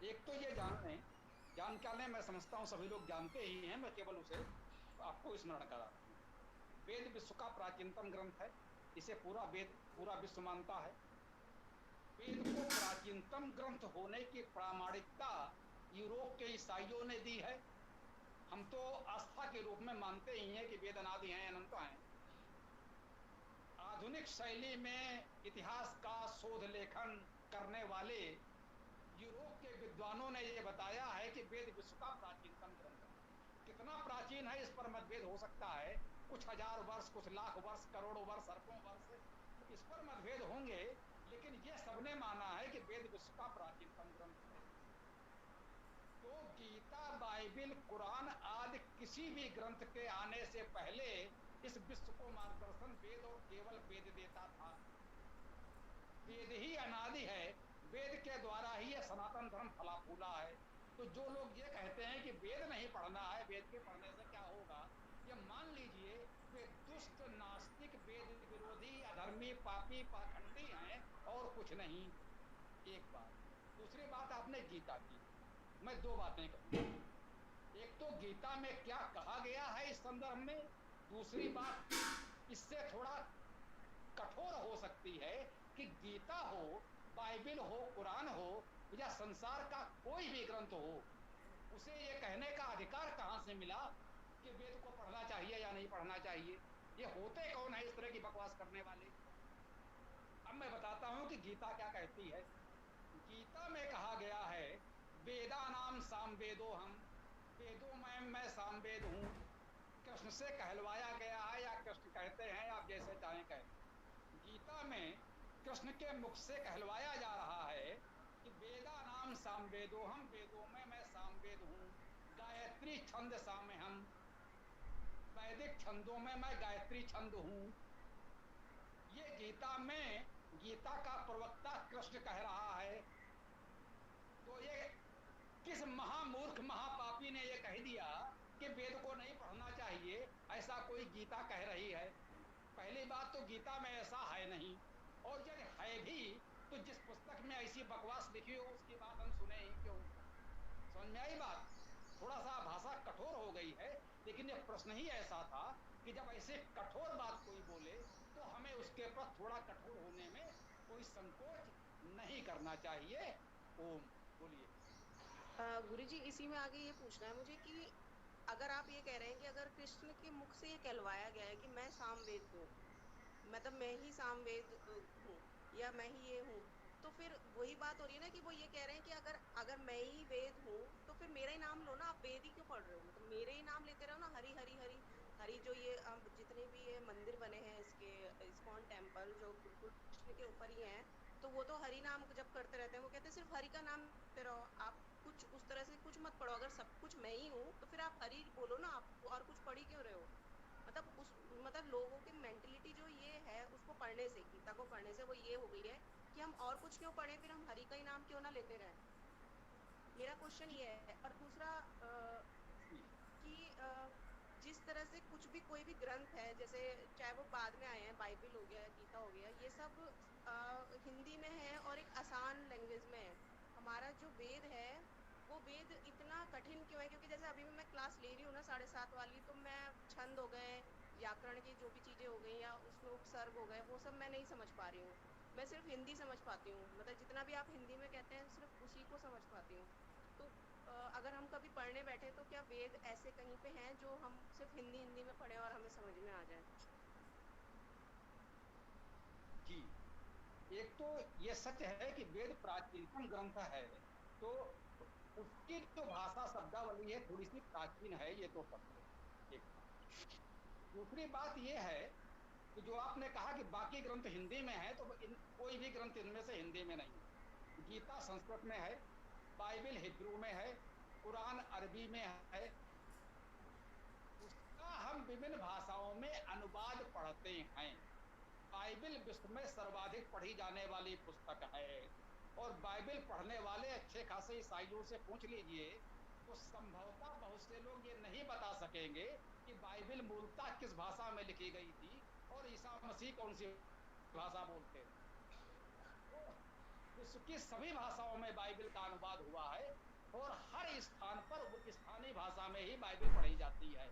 एक तो ये जान क्या लें, मैं समझता हूं सभी लोग जानते ही हैं, मैं केवल उसे आपको स्मरण करा रहा हूं। वेद विश्व का प्राचीनतम ग्रंथ है, इसे पूरा विश्व मानता है। वेद को प्राचीनतम ग्रंथ होने की प्रामाणिकता यूरोप के ईसाइयों ने दी है। हम तो आस्था के रूप में मानते ही हैं कि वेद अनादि हैं, अनंत हैं। आधुनिक शैली में इतिहास का शोध लेखन करने वाले यूरोप के विद्वानों ने यह बताया है कि वेद विश्व का प्राचीनतम ग्रंथ है। कितना प्राचीन है इस पर मतभेद हो सकता है, कुछ हजार वर्ष, कुछ लाख वर्ष, करोड़ों वर्ष, अरबों वर्ष, इस पर मतभेद होंगे, लेकिन यह सबने माना है कि वेद विश्व का प्राचीनतम ग्रंथ है। तो गीता, बाइबिल, कुरान आदि किसी भी ग्रंथ के आने से पहले इस विश्व को मार्गदर्शन वेद और केवल वेद देता था। वेद ही अनादि है, वेद के द्वारा ही यह सनातन धर्म फला फूला है। तो जो लोग ये कहते हैं कि वेद नहीं पढ़ना है, वेद के पढ़ने से क्या होगा, ये मान लीजिए वे दुष्ट, नास्तिक, वेद विरोधी, अधर्मी, पापी, पाखंडी हैं और कुछ नहीं। एक बात। दूसरी बात, आपने गीता की, मैं दो बातें कहूंगा। एक तो गीता में क्या कहा गया है इस संदर्भ में, दूसरी बात इससे थोड़ा कठोर हो सकती है कि गीता हो, बाइबिल हो, कुरान हो, या संसार का कोई भी ग्रंथ हो, उसे यह कहने का अधिकार कहां से मिला कि वेद को पढ़ना चाहिए या नहीं पढ़ना चाहिए। ये होते कौन है इस तरह की बकवास करने वाले। अब मैं बताता हूं कि गीता क्या कहती है। गीता में कहा गया है, वेदा नाम सामवेदो हम, वेदों में मैं सामवेद हूं। कृष्ण से कहलवाया गया है, या कृष्ण कहते हैं, आप जैसे चाहें कहें। गीता में कृष्ण के मुख से कहलवाया जा रहा है कि वेदा नाम सामवेदो हम, वेदों में मैं सामवेद हूं। गायत्री छंद सामे हम, वैदिक छंदों में मैं गायत्री छंद हूं। ये गीता का प्रवक्ता कृष्ण कह रहा है। तो ये किस महामूर्ख महापापी ने यह कह दिया कि वेद को नहीं पढ़ना चाहिए, ऐसा कोई गीता कह रही है। पहली बात तो गीता में ऐसा है नहीं, और यदि है भी तो जिस पुस्तक में ऐसी बकवास लिखी हो उसकी बात हम सुने ही क्यों। समझ में आई बात। थोड़ा सा भाषा कठोर हो गई है, लेकिन यह प्रश्न ही ऐसा था कि जब ऐसे कठोर बात कोई बोले तो हमें उसके पर थोड़ा कठोर होने में कोई संकोच नहीं करना चाहिए। ओम। बोलिए। गुरुजी, इसी में आगे ये पूछना है मुझे कि अगर आप ये कह रहे हैं कि अगर कृष्ण के मुख से ये कहलवाया गया है कि मैं सामवेद हूँ, मतलब मैं ही सामवेद हूँ, या मैं ही ये हूँ, तो फिर वही बात हो रही है ना कि वो ये कह रहे हैं कि अगर अगर मैं ही वेद हूँ तो फिर मेरा ही नाम लो ना, आप वेद ही क्यों पढ़ रहे हो, मतलब मेरे ही नाम लेते रहो ना, हरी हरी हरी हरी। जो ये अब जितने भी ये मंदिर बने हैं इसके, इस्कॉन टेम्पल जो बिल्कुल कृष्ण के ऊपर ही है, तो वो तो हरि नाम जब करते रहते हैं, वो कहते हैं सिर्फ हरि का नाम लेते रहो, आप कुछ उस तरह से कुछ मत पढ़ो। अगर सब कुछ मैं ही हूँ तो फिर आप हरि बोलो ना, आप और कुछ पढ़ ही क्यों रहे हो। मतलब उस मतलब लोगों की मेंटेलिटी जो ये है उसको पढ़ने से, गीता को पढ़ने से वो ये हो गई है कि हम और कुछ क्यों पढ़ें, फिर हम हरि का ही नाम क्यों ना लेते रहें। मेरा क्वेश्चन ये है। और दूसरा जी कि जिस तरह से कुछ भी कोई भी ग्रंथ है, जैसे चाहे वो बाद में आए हैं, बाइबल हो गया, गीता हो गया, ये सब हिंदी में है और एक आसान लैंग्वेज में है। हमारा जो वेद है वो वेद इतना कठिन क्यों है, क्योंकि जैसे अभी भी मैं क्लास ले रही हूँ ना 7:30 वाली, तो मैं छंद हो गए, व्याकरण की जो भी चीजें हो गई या उसमें उपसर्ग हो गए, वो सब मैं नहीं समझ पा रही हूँ। मैं सिर्फ हिंदी समझ पाती हूँ, मतलब जितना भी आप हिंदी में कहते हैं सिर्फ उसी को समझ पाती हूँ। तो अगर हम कभी पढ़ने बैठे तो क्या वेद ऐसे कहीं पे हैं जो हम सिर्फ हिंदी हिंदी में पढ़े और हमें समझ में आ जाए। जी। एक तो ये सच है कि वेद प्राचीनतम ग्रंथ है, तो उसकी जो भाषा शब्दावली है थोड़ी सी प्राचीन है, ये तो सत्य है। एक बात। दूसरी बात ये है कि जो आपने कहा कि बाकी ग्रंथ हिंदी में है, तो कोई भी ग्रंथ इनमें से हिंदी में नहीं है। गीता संस्कृत में है, बाइबल हिब्रू में है, कुरान अरबी में है। उसका हम विभिन्न भाषाओं में अनुवाद पढ़ते हैं। बाइबल विश्व में सर्वाधिक पढ़ी जाने वाली पुस्तक है, और बाइबल पढ़ने वाले अच्छे खासे ईसाइयों से पूछ लीजिए तो संभवतः बहुत से लोग ये नहीं बता सकेंगे कि बाइबल मूलतः किस भाषा में लिखी गई थी और ईसा मसीह कौन सी भाषा बोलते थे। तो विश्व की सभी भाषाओं में बाइबल का अनुवाद हुआ है, और हर स्थान पर स्थानीय भाषा में ही बाइबल पढ़ी जाती है।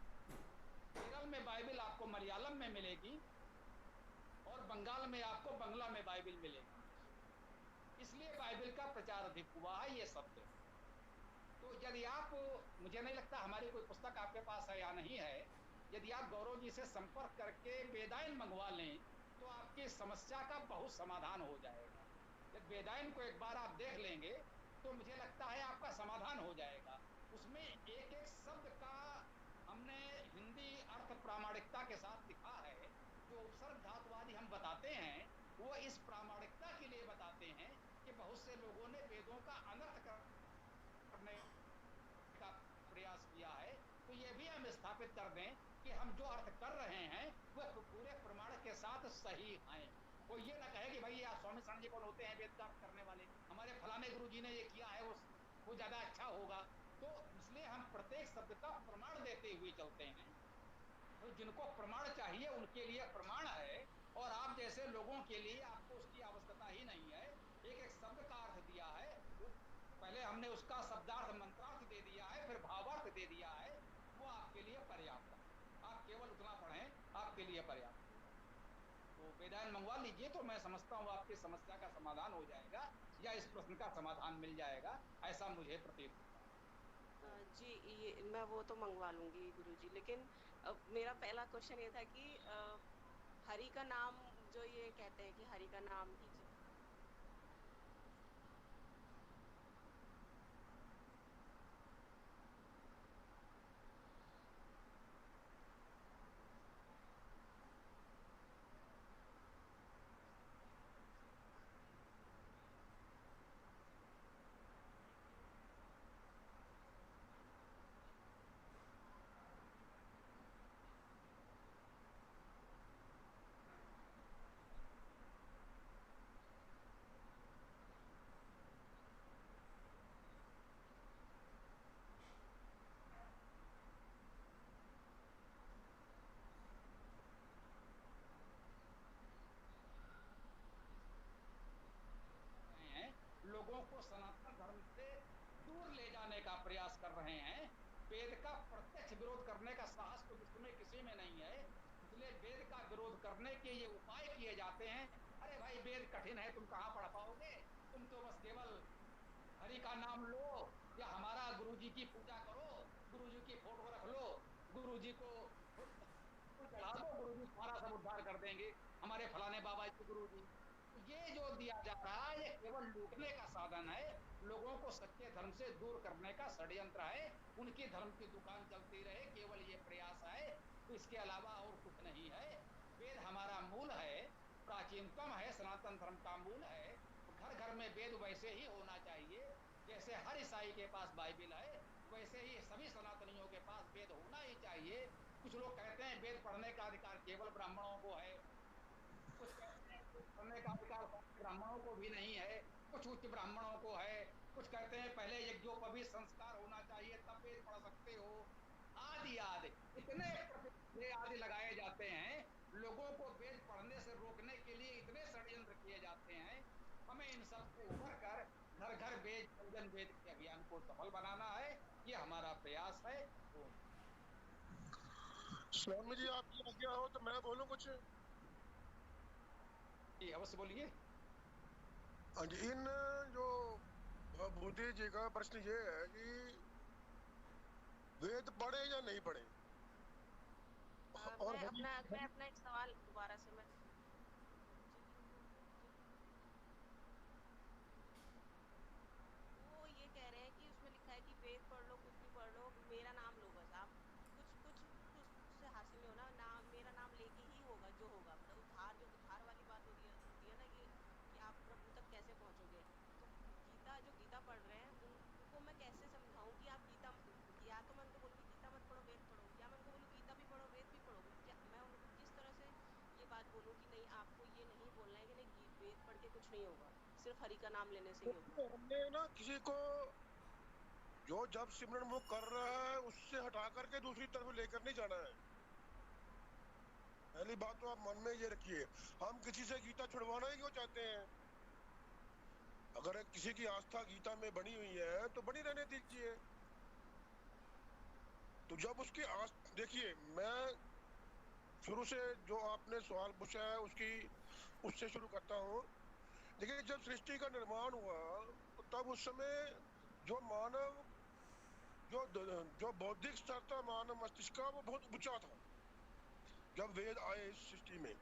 केरल में बाइबल आपको मलयालम में मिलेगी, और बंगाल में आपको बंगला में बाइबल मिलेगी। इसलिए बाइबल का प्रचार अधिक हुआ है, ये सत्य है। तो यदि आप, मुझे नहीं लगता हमारी कोई पुस्तक आपके पास है या नहीं है, यदि आप गौरव जी से संपर्क करके वेदायन मंगवा लें तो आपकी समस्या का बहुत समाधान हो जाएगा। जब वेदायन को एक बार आप देख लेंगे तो मुझे लगता है आपका समाधान हो जाएगा। उसमें एक एक शब्द का हमने हिंदी अर्थ प्रामाणिकता के साथ लिखा है। जो उपसर्ग धातुवादी हम बताते हैं वो इस प्रामाणिकता के लिए बताते हैं कि बहुत से लोगों ने वेदों का अनर्थ करने का प्रयास किया है। तो ये भी हम स्थापित कर दें कि हम जो अर्थ कर रहे हैं वह पूरे प्रमाण के साथ सही हैं। कोई ये ना कहे कि भाई आप स्वामी शरण जी कौन होते हैं वेद का अर्थ करने वाले, हमारे फलाने गुरु जी ने ये किया है, वो ज्यादा अच्छा होगा। तो इसलिए हम प्रत्येक शब्द का प्रमाण देते हुए चलते हैं। तो जिनको प्रमाण चाहिए उनके लिए प्रमाण है, और आप जैसे लोगों के लिए आपको उसकी आवश्यकता ही नहीं है। एक एक शब्द का अर्थ दिया है, वो पहले हमने उसका शब्दार्थ मंत्रार्थ दे दिया है, फिर भावार्थ दे दिया है। वो आपके लिए पर्याप्त है। आप केवल उतना पढ़ें, आपके लिए पर्याप्त होगा। तो वेदायन मंगवा लीजिए, तो मैं समझता हूँ आपकी समस्या का समाधान हो जाएगा, या इस प्रश्न का समाधान मिल जाएगा, ऐसा मुझे प्रतीत होता है। तो जी, ये मैं वो तो मंगवा लूंगी गुरुजी, लेकिन मेरा पहला क्वेश्चन ये था कि हरि का नाम जो ये कहते हैं कि हरि का नाम ही रहे हैं, लोगों को सनातन धर्म से दूर ले जाने का प्रयास कर रहे हैं। वेद का प्रत्यक्ष विरोध करने का साहस तो विश्व में किसी में नहीं है, इसलिए वेद का विरोध करने के ये उपाय किए जाते हैं। अरे भाई वेद कठिन है, तुम कहां पढ़ पाओगे, तुम तो बस केवल हरि का नाम लो, या हमारा गुरु जी की पूजा करो, गुरु जी की फोटो रख लो, गुरु जी को फूल चढ़ा दो, गुरु जी तुम्हारा सब उद्धार कर देंगे, हमारे फलाने बाबा जी गुरु जी। तो ये जो दिया जा रहा है ये केवल केवल लूटने का साधन है, लोगों को सच्चे धर्म से दूर करने का षड्यंत्र है। उनकी धर्म की दुकान चलती रहे, केवल ये प्रयास है, इसके अलावा और कुछ नहीं है। वेद हमारा मूल है, प्राचीनतम है, सनातन धर्म का मूल है। घर घर में वेद वैसे ही होना चाहिए, जैसे हर ईसाई के पास बाइबिल है, वैसे ही सभी सनातनियों के पास वेद होना ही चाहिए। कुछ लोग कहते हैं वेद पढ़ने का अधिकार केवल ब्राह्मणों को है, कुछ कहते हैं वेद पढ़ने का अधिकार ब्राह्मणों को भी नहीं है, कुछ उच्च ब्राह्मणों को है, कुछ कहते हैं पहले यज्ञोपवीत संस्कार होना चाहिए तब वेद पढ़ सकते हो। आदि आदि इतने प्रतिबंध आदि लगाए जाते हैं, लोगों को वेद पढ़ने से रोकने के लिए इतने षड्यंत्र किए जाते हैं। हमें इन सब से उबर कर घर घर वेद जन वेद के अभियान को सफल बनाना है, ये हमारा प्रयास है। ओम। स्वामी जी आपकी आज्ञा हो तो मैं बोलूं कुछ? जी अवश्य बोलिए। हाँ जी, इन जो बुद्धि जी का प्रश्न ये है कि वेद पढ़े या नहीं पढ़े, और मैं अपना एक सवाल दोबारा से मैं वो ये कह रहे हैं कि उसमें लिखा है कि वेद पढ़ लो, कुछ भी पढ़ लो, मेरा नाम लो बस। आप कुछ कुछ उससे हासिल नहीं होना, नाम मेरा नाम लेके ही होगा जो होगा। मतलब उद्धार वाली बात होती है ना कि आप प्रभु तक कैसे पहुंचोगे। तो गीता पढ़ रहे हैं उनको मैं कैसे समझाऊं कि आप गीता, या तो मैं उनको बोलूंगी गीता मत पढ़ो वेद पढ़ो, या मैं उनको बोलूँ गीता भी पढ़ो वेद भी पढ़ो। क्या मैं उनको किस तरह से ये बात बोलूं कि नहीं आपको ये नहीं बोलना है कि नहीं वेद पढ़ के कुछ नहीं होगा, सिर्फ हरि का नाम लेने से ही होगा। तो हमने ना किसी को जो जब सिमरन मुख कर रहा है उससे हटा करके दूसरी तरफ लेकर नहीं जाना है। पहली बात तो आप मन में ये रखिए, हम किसी से गीता छुड़वाना ही क्यों चाहते हैं? अगर किसी की आस्था गीता में बनी हुई है तो बनी रहने दीजिए। तो जब उसकी देखिए, मैं शुरू से जो आपने सवाल पूछा है उससे शुरू करता हूँ। देखिए, जब सृष्टि का निर्माण हुआ तो तब उस समय जो मानव जो बौद्धिक स्तर था मानव मस्तिष्क का, वो बहुत ऊंचा था। जब वेद आए इस सृष्टि में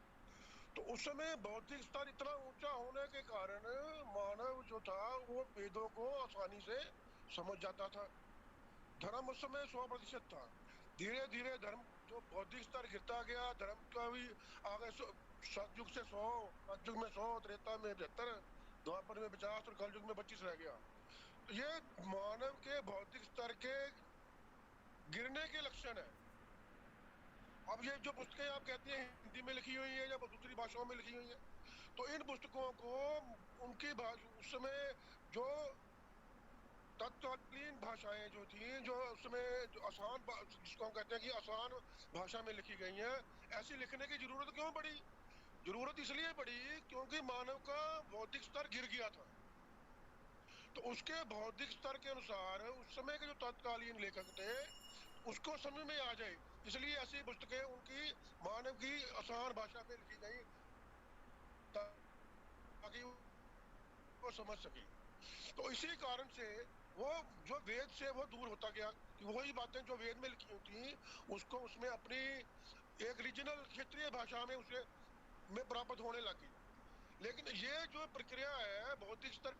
तो उस समय बौद्धिक स्तर इतना ऊंचा होने के कारण मानव जो था वो वेदों को आसानी से समझ जाता था। धर्म उस समय 100% था। धीरे धीरे धर्म जो बौद्धिक स्तर गिरता गया, धर्म का भी आगे सतयुग से 100, सतयुग में 100, त्रेता में 75, द्वापर में 50 और कलयुग में 25 रह गया। तो ये मानव के बौद्धिक स्तर के गिरने के लक्षण है। अब ये जो पुस्तकें आप कहती हैं हिंदी में लिखी हुई है या दूसरी भाषाओं में लिखी हुई है, तो इन पुस्तकों को उनकी उस समय जो तत्कालीन भाषाएं जो थी, जो उसमें जो जिसको हम कहते हैं कि आसान भाषा में लिखी गई हैं, ऐसी लिखने की जरूरत क्यों पड़ी? जरूरत इसलिए पड़ी क्योंकि मानव का बौद्धिक स्तर गिर गया था। तो उसके बौद्धिक स्तर के अनुसार उस समय के जो तत्कालीन लेखक थे उसको समझ में आ जाए, इसलिए ऐसी पुस्तकें उनकी मानव की आसान भाषा में लिखी गई ताकि वो समझ सके। तो इसी कारण से वो जो वेद से वो दूर होता गया कि वही बातें जो वेद में लिखी थी उसको उसमें अपनी एक रीजनल क्षेत्रीय भाषा में उसे में प्राप्त होने लगी। लेकिन ये जो प्रक्रिया है बौद्धिक स्तर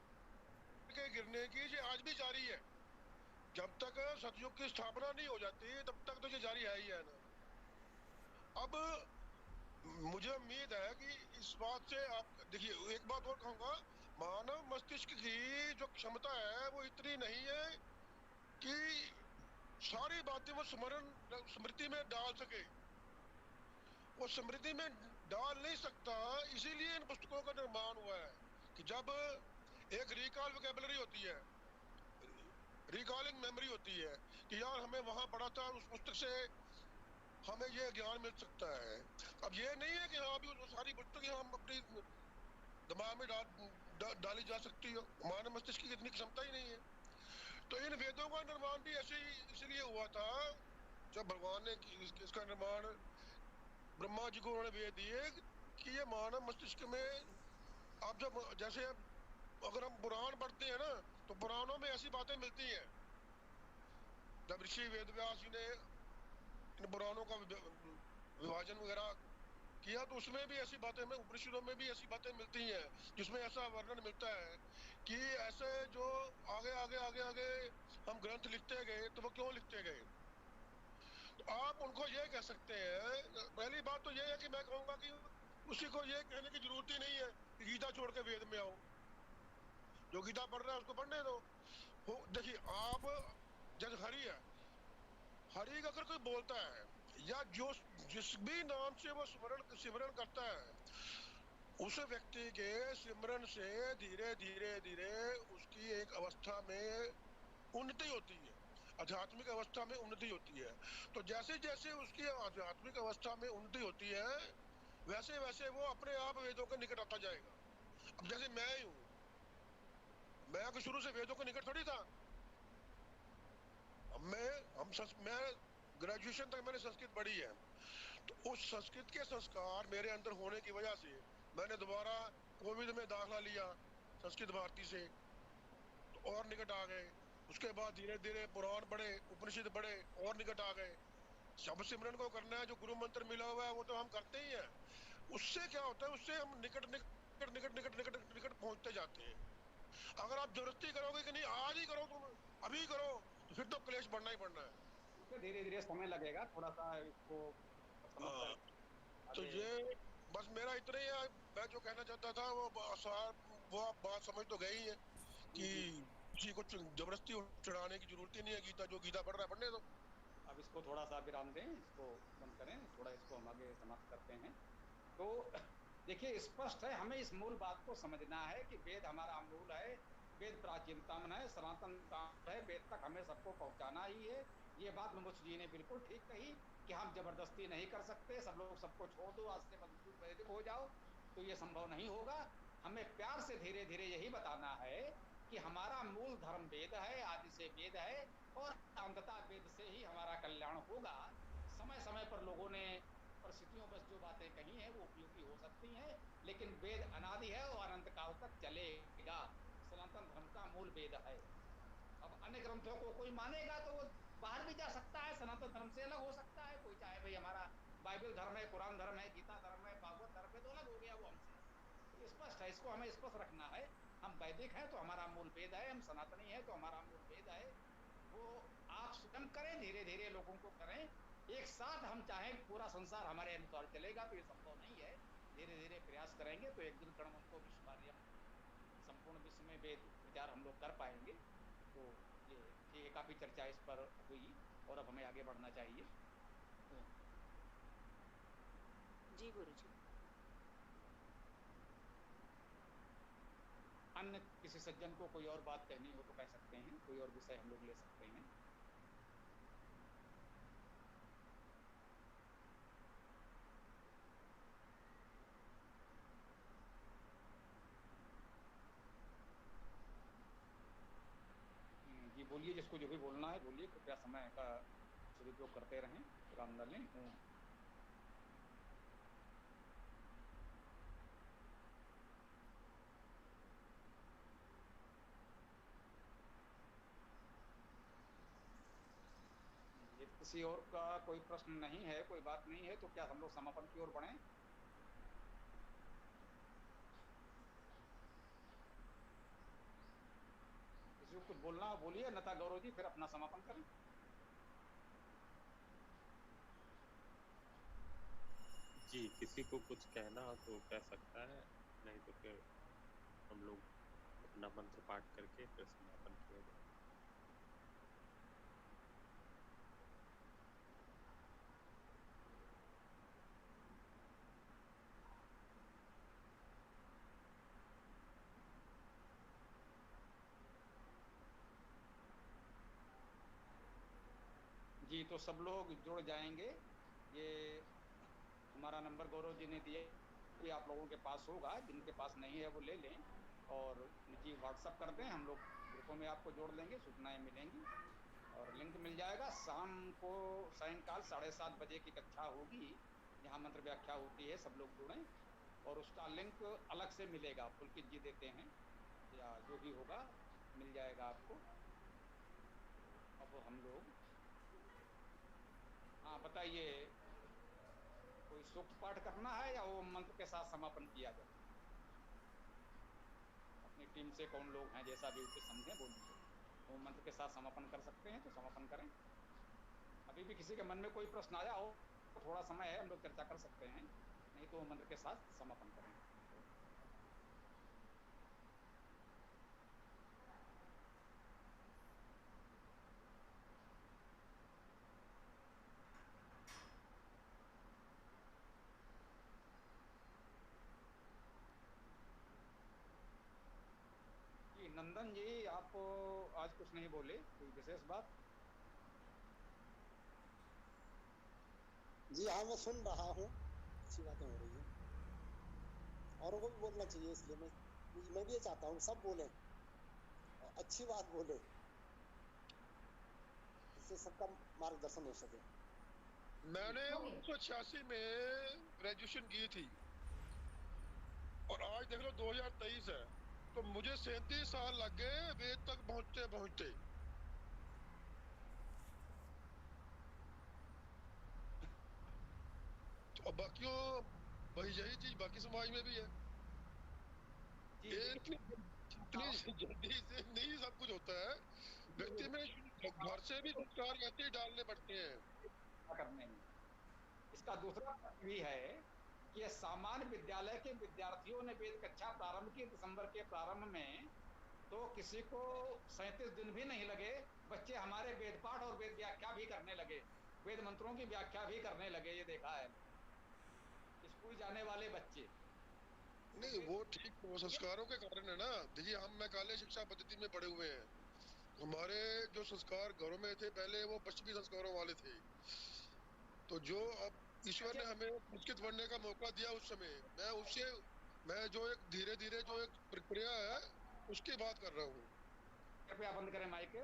के गिरने की, ये आज भी जारी है। जब तक सतयुग की स्थापना नहीं हो जाती तब तक तो ये जारी है ही है ना। अब मुझे उम्मीद है कि इस बात से आप देखिए, एक बात और कहूंगा, मानव मस्तिष्क की जो क्षमता है वो इतनी नहीं है कि सारी बातें वो स्मृति में डाल सके। वो स्मृति में डाल नहीं सकता, इसीलिए इन पुस्तकों का निर्माण हुआ है कि जब एक रिकॉल वोकैबुलरी होती है, रिकॉलिंग मेमोरी होती है कि यार हमें वहां पढ़ा था, उस पुस्तक से हमें ये ज्ञान मिल सकता है। अब ये नहीं है कि हाँ अभी वो सारी पुस्तकें हम अपनी दिमाग में डाली जा सकती हो, मानव मस्तिष्क की इतनी क्षमता ही नहीं है। तो इन वेदों का निर्माण भी ऐसे ही इसलिए हुआ था, जब भगवान ने इसका निर्माण ब्रह्मा जी को उन्होंने वेद दिए कि ये मानव मस्तिष्क में आप जब जैसे अगर हम पुराण पढ़ते हैं ना तो पुराणों में ऐसी बातें मिलती हैं। जब ऋषि वेद व्यास जी ने इन पुराणों का विभाजन वगैरह किया, तो उसमें भी ऐसी बातें में उपनिषदों में भी ऐसी बातें मिलती हैं जिसमें ऐसा वर्णन मिलता है कि ऐसे जो आगे आगे आगे आगे हम ग्रंथ लिखते गए, तो वो क्यों लिखते गए। तो आप उनको ये कह सकते हैं, पहली बात तो ये है कि मैं कहूंगा कि उसी को ये कहने की जरूरत ही नहीं है कि गीता छोड़ के वेद में आओ, जो गीता पढ़ रहा है उसको पढ़ने दो। देखिए आप, जैसे हरि है, हरि का अगर कोई बोलता है या जो जिस भी नाम से वो स्मरण सिमरन करता है, उस व्यक्ति के सिमरन से धीरे धीरे धीरे उसकी एक अवस्था में उन्नति होती है, आध्यात्मिक अवस्था में उन्नति होती है। तो जैसे जैसे उसकी आध्यात्मिक अवस्था में उन्नति होती है, वैसे वैसे वो अपने आप वेदों के निकट आता जाएगा। अब जैसे मैं ही हूँ, मैं तो शुरू से वेदों के निकट थोड़ी था। अब मैं ग्रेजुएशन तक मैंने संस्कृत पढ़ी है, तो उस संस्कृत के संस्कार मेरे अंदर होने की वजह से मैंने दोबारा कोविड में दाखिला लिया संस्कृत भारती से, तो और निकट आ गए। उसके बाद धीरे धीरे पुराण पढ़े, उपनिषद पढ़े, और निकट आ गए। शब्द सिमरन को करना है, जो गुरु मंत्र मिला हुआ है वो तो हम करते ही हैं। उससे क्या होता है, उससे हम निकट निकट निकट निकट निकट निकट पहुंचते जाते हैं। अगर आप जबरदस्ती करोगे कि नहीं आज ही करो, तुम अभी करो, तो फिर तो क्लेश बढ़ना ही बढ़ना है। इसमें धीरे धीरे समय लगेगा, थोड़ा सा इसको समझ कर तो आगे। ये बस मेरा इतना ही है। मैं जो कहना चाहता था वो आप बात समझ तो गए ही है जी कि जी। किसी को जबरदस्ती चढ़ाने की जरूरत ही नहीं है। गीता जो गीता पढ़ रहा है पढ़ने दो। अब इसको थोड़ा सा विराम दें, इसको बंद करें, थोड़ा इसको हम आगे समाप्त करते हैं। तो देखिए, स्पष्ट है, हमें इस मूल बात को समझना है कि वेद हमारा मूल है, वेद प्राचीनतम है, सनातन है, वेद तक हमें सबको पहुंचाना ही है। ये बात मुमुक्ष जी ने बिल्कुल ठीक कही कि हम जबरदस्ती नहीं कर सकते, सब लोग सबको छोड़ दो, आज से वैदिक हो जाओ, तो ये संभव नहीं होगा। हमें प्यार से धीरे धीरे यही बताना है कि हमारा मूल धर्म वेद है, आदि से वेद है, और अंततः वेद से ही हमारा कल्याण होगा। समय समय पर लोगों ने परिस्थितियों बस जो बातें कही हैं वो उपयोगी हो सकती हैं, लेकिन वेद अनादि है और अनंत काल तक चलेगा। सनातन धर्म का मूल वेद है। अब अन्य ग्रंथों को कोई मानेगा तो वो बाहर भी जा सकता है, सनातन धर्म से अलग हो सकता है। कोई चाहे भाई हमारा बाइबल धर्म है, कुरान धर्म है, गीता धर्म है, भागवत धर्म है, तो अलग हो गया वो हमसे। तो स्पष्ट है, इसको हमें स्पष्ट रखना है। हम वैदिक हैं तो हमारा मूल वेद है, हम सनातनी हैं तो हमारा मूल वेद है। वो आप स्वयं करें, धीरे धीरे लोगों को करें। एक साथ हम चाहें पूरा संसार हमारे अनुसार चलेगा तो ये संभव नहीं है। धीरे धीरे प्रयास करेंगे तो एक दिन कर्मंतो विश्वमार्यम, संपूर्ण विश्व में वेद प्रचार हम लोग कर पाएंगे। तो ये ठीक है, काफी चर्चा इस पर हुई और अब हमें आगे बढ़ना चाहिए। तो जी गुरुजी। अन्य किसी सज्जन को कोई और बात कहनी हो तो कह सकते हैं, कोई और विषय हम लोग ले सकते हैं। जी बोलिए, जिसको जो भी बोलना है बोलिए, कृपया समय का सदुपयोग करते रहें, विराम न लें। ये किसी और का कोई प्रश्न नहीं है, कोई बात नहीं है, तो क्या हम लोग समापन की ओर बढ़ें। किसी को कुछ बोलना हो बोलिए, अन्यथा गौरव जी फिर अपना समापन करें। जी, किसी को कुछ कहना हो तो कह सकता है, नहीं तो फिर हम लोग अपना मंत्र पाठ करके फिर समापन की ओर बढ़ें। जी, तो सब लोग जुड़ जाएंगे। ये हमारा नंबर गौरव जी ने दिया, कि आप लोगों के पास होगा, जिनके पास नहीं है वो ले लें और निजी व्हाट्सअप कर दें, हम लोग ग्रुपों में आपको जोड़ लेंगे, सूचनाएं मिलेंगी और लिंक मिल जाएगा। शाम को सायंकाल 7:30 बजे की कक्षा होगी, जहाँ मंत्र व्याख्या होती है, सब लोग जुड़ें। और उसका लिंक अलग से मिलेगा, पुलकित जी देते हैं या जो भी होगा मिल जाएगा आपको। अब हम लोग, हाँ बताइए, कोई सूक्त पाठ करना है या ओम मंत्र के साथ समापन किया जाए? अपनी टीम से कौन लोग हैं, जैसा भी उचित समझे बोलिए। ओम मंत्र के साथ समापन कर सकते हैं तो समापन करें। अभी भी किसी के मन में कोई प्रश्न आया हो तो थोड़ा समय है, हम लोग चर्चा कर सकते हैं, नहीं तो ओम मंत्र के साथ समापन करें। जी नंदन जी, आप आज कुछ नहीं बोले, कोई विशेष बात? जी हाँ, मैं सुन रहा हूँ, अच्छी बातें हो रही हैं, औरों को भी बोलना चाहिए, इसलिए मैं भी ये चाहता हूँ सब बोलें और अच्छी बात बोले, इससे सबका मार्गदर्शन हो सके। मैंने 1986 में ग्रेजुएशन की थी और आज देख लो 2023 है, तो मुझे 37 साल लग गए वेद तक पहुंचते पहुंचते। तो अब बाकियों वही यही चीज बाकी समाज में भी है। जी ये देखिए, इतनी जल्दी से नहीं सब कुछ होता है, व्यक्ति में घर से भी संस्कार वैसे ही डालने पड़ते हैं। करने में इसका दूसरा पक्ष भी है कि ये सामान्य विद्यालय के विद्यार्थियों ने वेद कक्षा प्रारंभ की दिसंबर के प्रारंभ में, तो किसी को 37 दिन भी नहीं लगे, बच्चे हमारे वेद पाठ और वेद व्याख्या भी करने लगे, वेद मंत्रों की व्याख्या भी करने लगे। ये देखा है, स्कूल जाने वाले बच्चे। तो नहीं वो ठीक, वो संस्कारों के कारण है ना। देखिए हम मैकाले शिक्षा पद्धति में पढ़े हुए हैं, हमारे जो संस्कार घरों में थे पहले वो पश्चिमी संस्कारों वाले थे। तो जो अब ईश्वर ने हमें संस्कृत पढ़ने का मौका दिया उस समय, मैं जो एक धीरे धीरे जो एक प्रक्रिया है उसकी बात कर रहा हूँ। कृपया बंद करें माइक।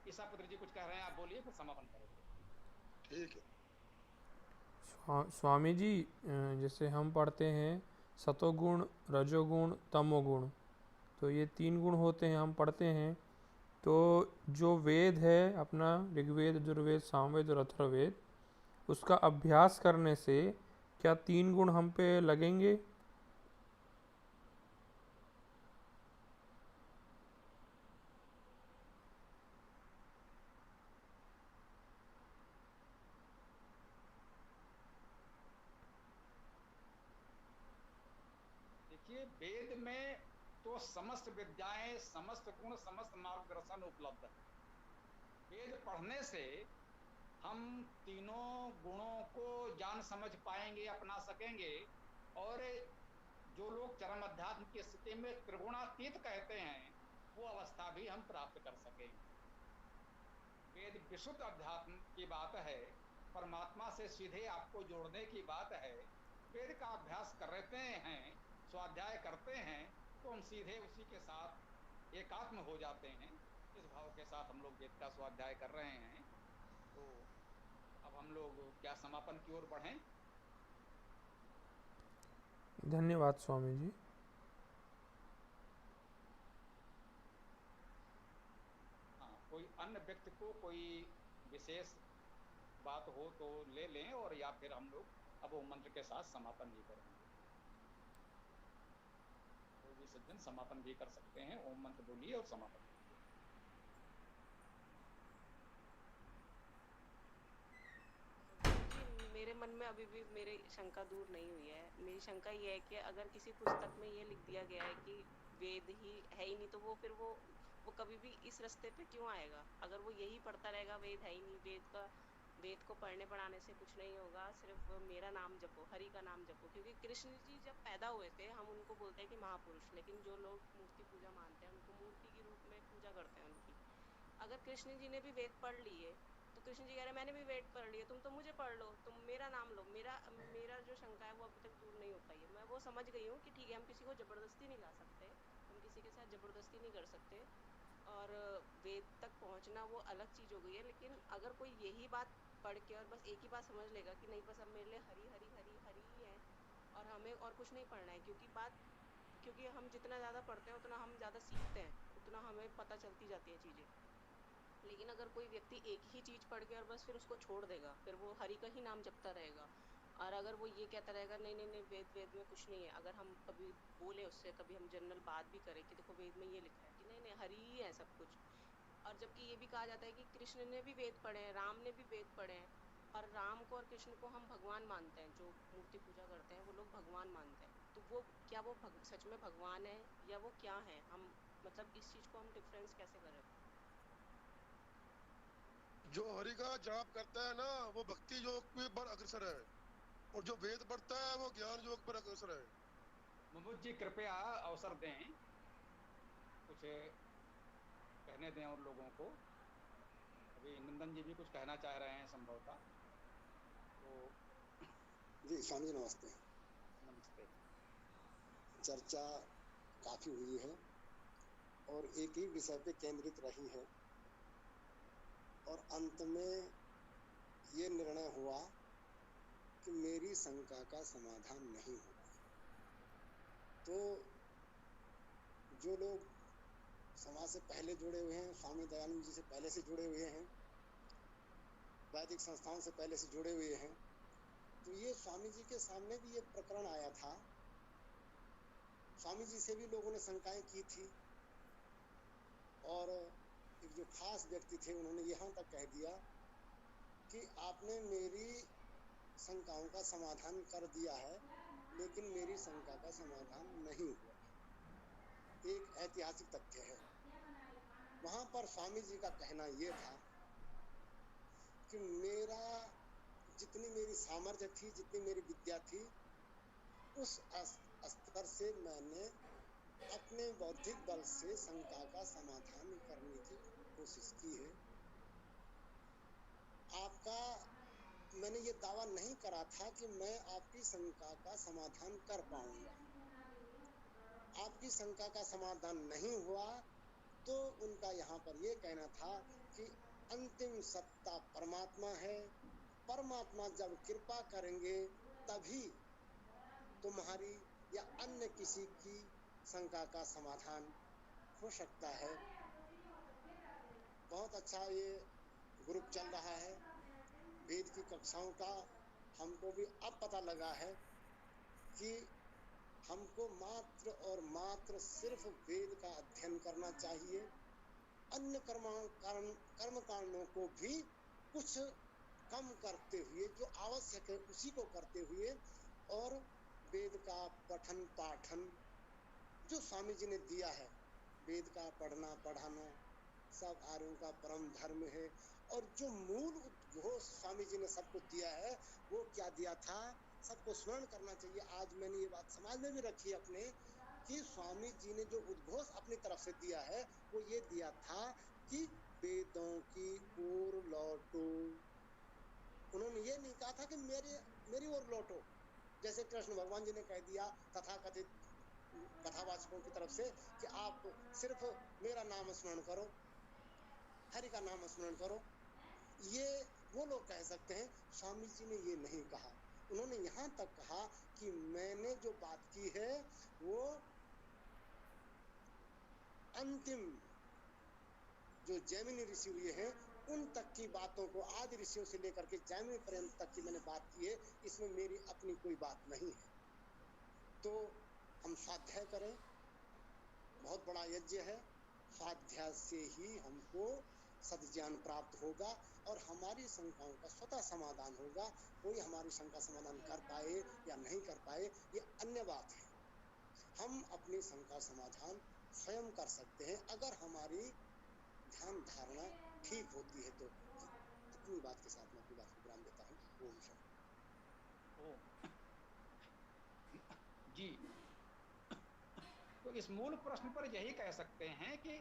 ईसा पुत्र जी कुछ कह रहे हैं, आप बोलिए, फिर समापन करेंगे। ठीक है। स्वामी जी, जैसे हम पढ़ते हैं सतोगुण, रजोगुण, तमोगुण, तो ये 3 गुण होते हैं, हम पढ़ते हैं। तो जो वेद है अपना, ऋग्वेद, यजुर्वेद, सामवेद और अथर्ववेद, उसका अभ्यास करने से क्या 3 गुण हम पे लगेंगे? देखिए, वेद में तो समस्त विद्याएं, समस्त गुण, समस्त मार्गदर्शन उपलब्ध है। वेद पढ़ने से हम तीनों गुणों को जान समझ पाएंगे, अपना सकेंगे, और जो लोग चरम अध्यात्म की स्थिति में त्रिगुणातीत कहते हैं, वो अवस्था भी हम प्राप्त कर सकेंगे। वेद विशुद्ध अध्यात्म की बात है, परमात्मा से सीधे आपको जोड़ने की बात है। वेद का अभ्यास करते हैं, स्वाध्याय करते हैं, तो हम सीधे उसी के साथ एकात्म हो जाते हैं। इस भाव के साथ हम लोग वेद का स्वाध्याय कर रहे हैं। तो अब हम लोग क्या समापन की ओर बढ़ें? धन्यवाद स्वामी जी। हाँ, कोई अन्य व्यक्ति को कोई विशेष बात हो तो ले लें, और या फिर हम लोग अब ओम मंत्र के साथ समापन भी करेंगे। कोई भी सज्जन समापन भी कर सकते हैं, ओम मंत्र बोलिए और समापन। मेरे मन में अभी भी मेरी शंका दूर नहीं हुई है। मेरी शंका ये है कि अगर किसी पुस्तक में ये लिख दिया गया है कि वेद ही है ही नहीं, तो वो फिर वो कभी भी इस रास्ते पे क्यों आएगा? अगर वो यही पढ़ता रहेगा, वेद है ही नहीं, वेद को पढ़ने पढ़ाने से कुछ नहीं होगा, सिर्फ मेरा नाम जपो, हरि का नाम जपो। क्योंकि कृष्ण जी जब पैदा हुए थे, हम उनको बोलते हैं कि महापुरुष, लेकिन जो लोग मूर्ति पूजा मानते हैं उनको मूर्ति के रूप में पूजा करते हैं उनकी। अगर कृष्ण जी ने भी वेद पढ़ लिए, तो कृष्ण जी कह रहे मैंने भी वेद पढ़ लिए, तुम तो मुझे पढ़ लो, तुम मेरा नाम लो। मेरा जो शंका है वो अभी तक दूर नहीं हो पाई है। मैं वो समझ गई हूँ कि ठीक है, हम किसी को जबरदस्ती नहीं ला सकते, हम किसी के साथ जबरदस्ती नहीं कर सकते, और वेद तक पहुँचना वो अलग चीज़ हो गई है। लेकिन अगर कोई यही बात पढ़ के और बस एक ही बात समझ लेगा कि नहीं, बस अब मेरे लिए हरी हरी हरी हरी ही है और हमें और कुछ नहीं पढ़ना है, क्योंकि हम जितना ज़्यादा पढ़ते हैं उतना हम ज़्यादा सीखते हैं, उतना हमें पता चलती जाती है चीज़ें। लेकिन अगर कोई व्यक्ति एक ही चीज़ पढ़ के और बस फिर उसको छोड़ देगा, फिर वो हरि का ही नाम जपता रहेगा और अगर वो ये कहता रहेगा नहीं नहीं नहीं वेद वेद में कुछ नहीं है, अगर हम कभी बोले उससे, कभी हम जनरल बात भी करें कि देखो वेद में ये लिखा है कि नहीं नहीं हरि ही है सब कुछ, और जबकि ये भी कहा जाता है कि कृष्ण ने भी वेद पढ़े हैं, राम ने भी वेद पढ़े हैं, और राम को और कृष्ण को हम भगवान मानते हैं, जो मूर्ति पूजा करते हैं वो लोग भगवान मानते हैं, तो वो क्या वो सच में भगवान है या वो क्या है? हम मतलब इस चीज को हम डिफरेंस कैसे करें? जो हरि का जाप करता है ना वो भक्ति योग पे पर अग्रसर है, और जो वेद पढ़ता है वो ज्ञान योग पर अग्रसर है। मुमुज जी कृपया अवसर दें, कुछ कहने दें और लोगों को। अभी नंदन जी भी कुछ कहना चाह रहे हैं संभवतः, तो जी स्वामी जी नमस्ते। नमस्ते। चर्चा काफी हुई है और एक ही विषय पे केंद्रित रही है, और अंत में ये निर्णय हुआ कि मेरी शंका का समाधान नहीं होगा। तो जो लोग समाज से पहले जुड़े हुए हैं, स्वामी दयानंद जी से पहले से जुड़े हुए हैं, वैदिक संस्थाओं से पहले से जुड़े हुए हैं, तो ये स्वामी जी के सामने भी ये प्रकरण आया था। स्वामी जी से भी लोगों ने शंकाएं की थी, और एक जो खास व्यक्ति थे उन्होंने यहाँ तक कह दिया कि आपने मेरी शंकाओं का समाधान कर दिया है, लेकिन मेरी शंका का समाधान नहीं हुआ। एक ऐतिहासिक तथ्य है। वहां पर स्वामी जी का कहना यह था कि मेरा जितनी मेरी सामर्थ्य थी, जितनी मेरी विद्या थी, उस स्तर से मैंने अपने बौद्धिक बल से शंका का समाधान करने की कोशिश की है। आपका मैंने ये दावा नहीं करा था कि मैं आपकी शंका का समाधान कर पाऊंगा। आपकी शंका का समाधान नहीं हुआ तो उनका यहाँ पर ये कहना था कि अंतिम सत्ता परमात्मा है, परमात्मा जब कृपा करेंगे तभी तुम्हारी या अन्य किसी की शंका का समाधान हो सकता है। बहुत अच्छा ये ग्रुप चल रहा है वेद की कक्षाओं का। हमको भी अब पता लगा है कि हमको मात्र और मात्र सिर्फ वेद का अध्ययन करना चाहिए। अन्य कर्म कांडों को भी कुछ कम करते हुए, जो आवश्यक है उसी को करते हुए, और वेद का पठन पाठन जो स्वामी जी ने दिया है, वेद का पढ़ना पढ़ाना सब आर्यों का परम धर्म है, और जो मूल उद्घोष स्वामी जी ने सबको दिया है वो क्या दिया था, सबको स्मरण करना चाहिए। आज मैंने ये बात समाज में भी रखी अपने कि स्वामी जी ने जो उद्घोष अपनी तरफ से दिया है वो ये दिया था कि वेदों की ओर लौटो। उन्होंने ये नहीं कहा था कि मेरी ओर लौटो, जैसे कृष्ण भगवान जी ने कह दिया तथाकथित कथावाचकों की तरफ से कि आप सिर्फ मेरा नाम स्मरण करो, हरि का नाम स्मरण करो। ये वो लोग कह सकते हैं, स्वामी जी ने ये नहीं कहा। उन्होंने यहाँ तक कहा कि मैंने जो बात की है वो अंतिम जो जैमिनी ऋषि हुए हैं उन तक की बातों को, आदि ऋषियों से लेकर के जैमिनी पर्यंत तक की मैंने बात की है, इसमें मेरी अपनी कोई बात नहीं है। तो हम स्वाध्याय करें, बहुत बड़ा यज्ञ है, स्वाध्याय से ही हमको सद्ज्ञान प्राप्त होगा और हमारी शंकाओं का स्वतः समाधान होगा। कोई हमारी शंका समाधान कर पाए या नहीं कर पाए ये अन्य बात है। हम अपनी शंका समाधान स्वयं कर सकते हैं अगर हमारी ध्यान धारणा ठीक होती है तो। इतनी बात के साथ मैं अपनी बात को विराम देता हूँ। ओम शांति। ओम जी। तो इस मूल प्रश्न पर यही कह सकते हैं कि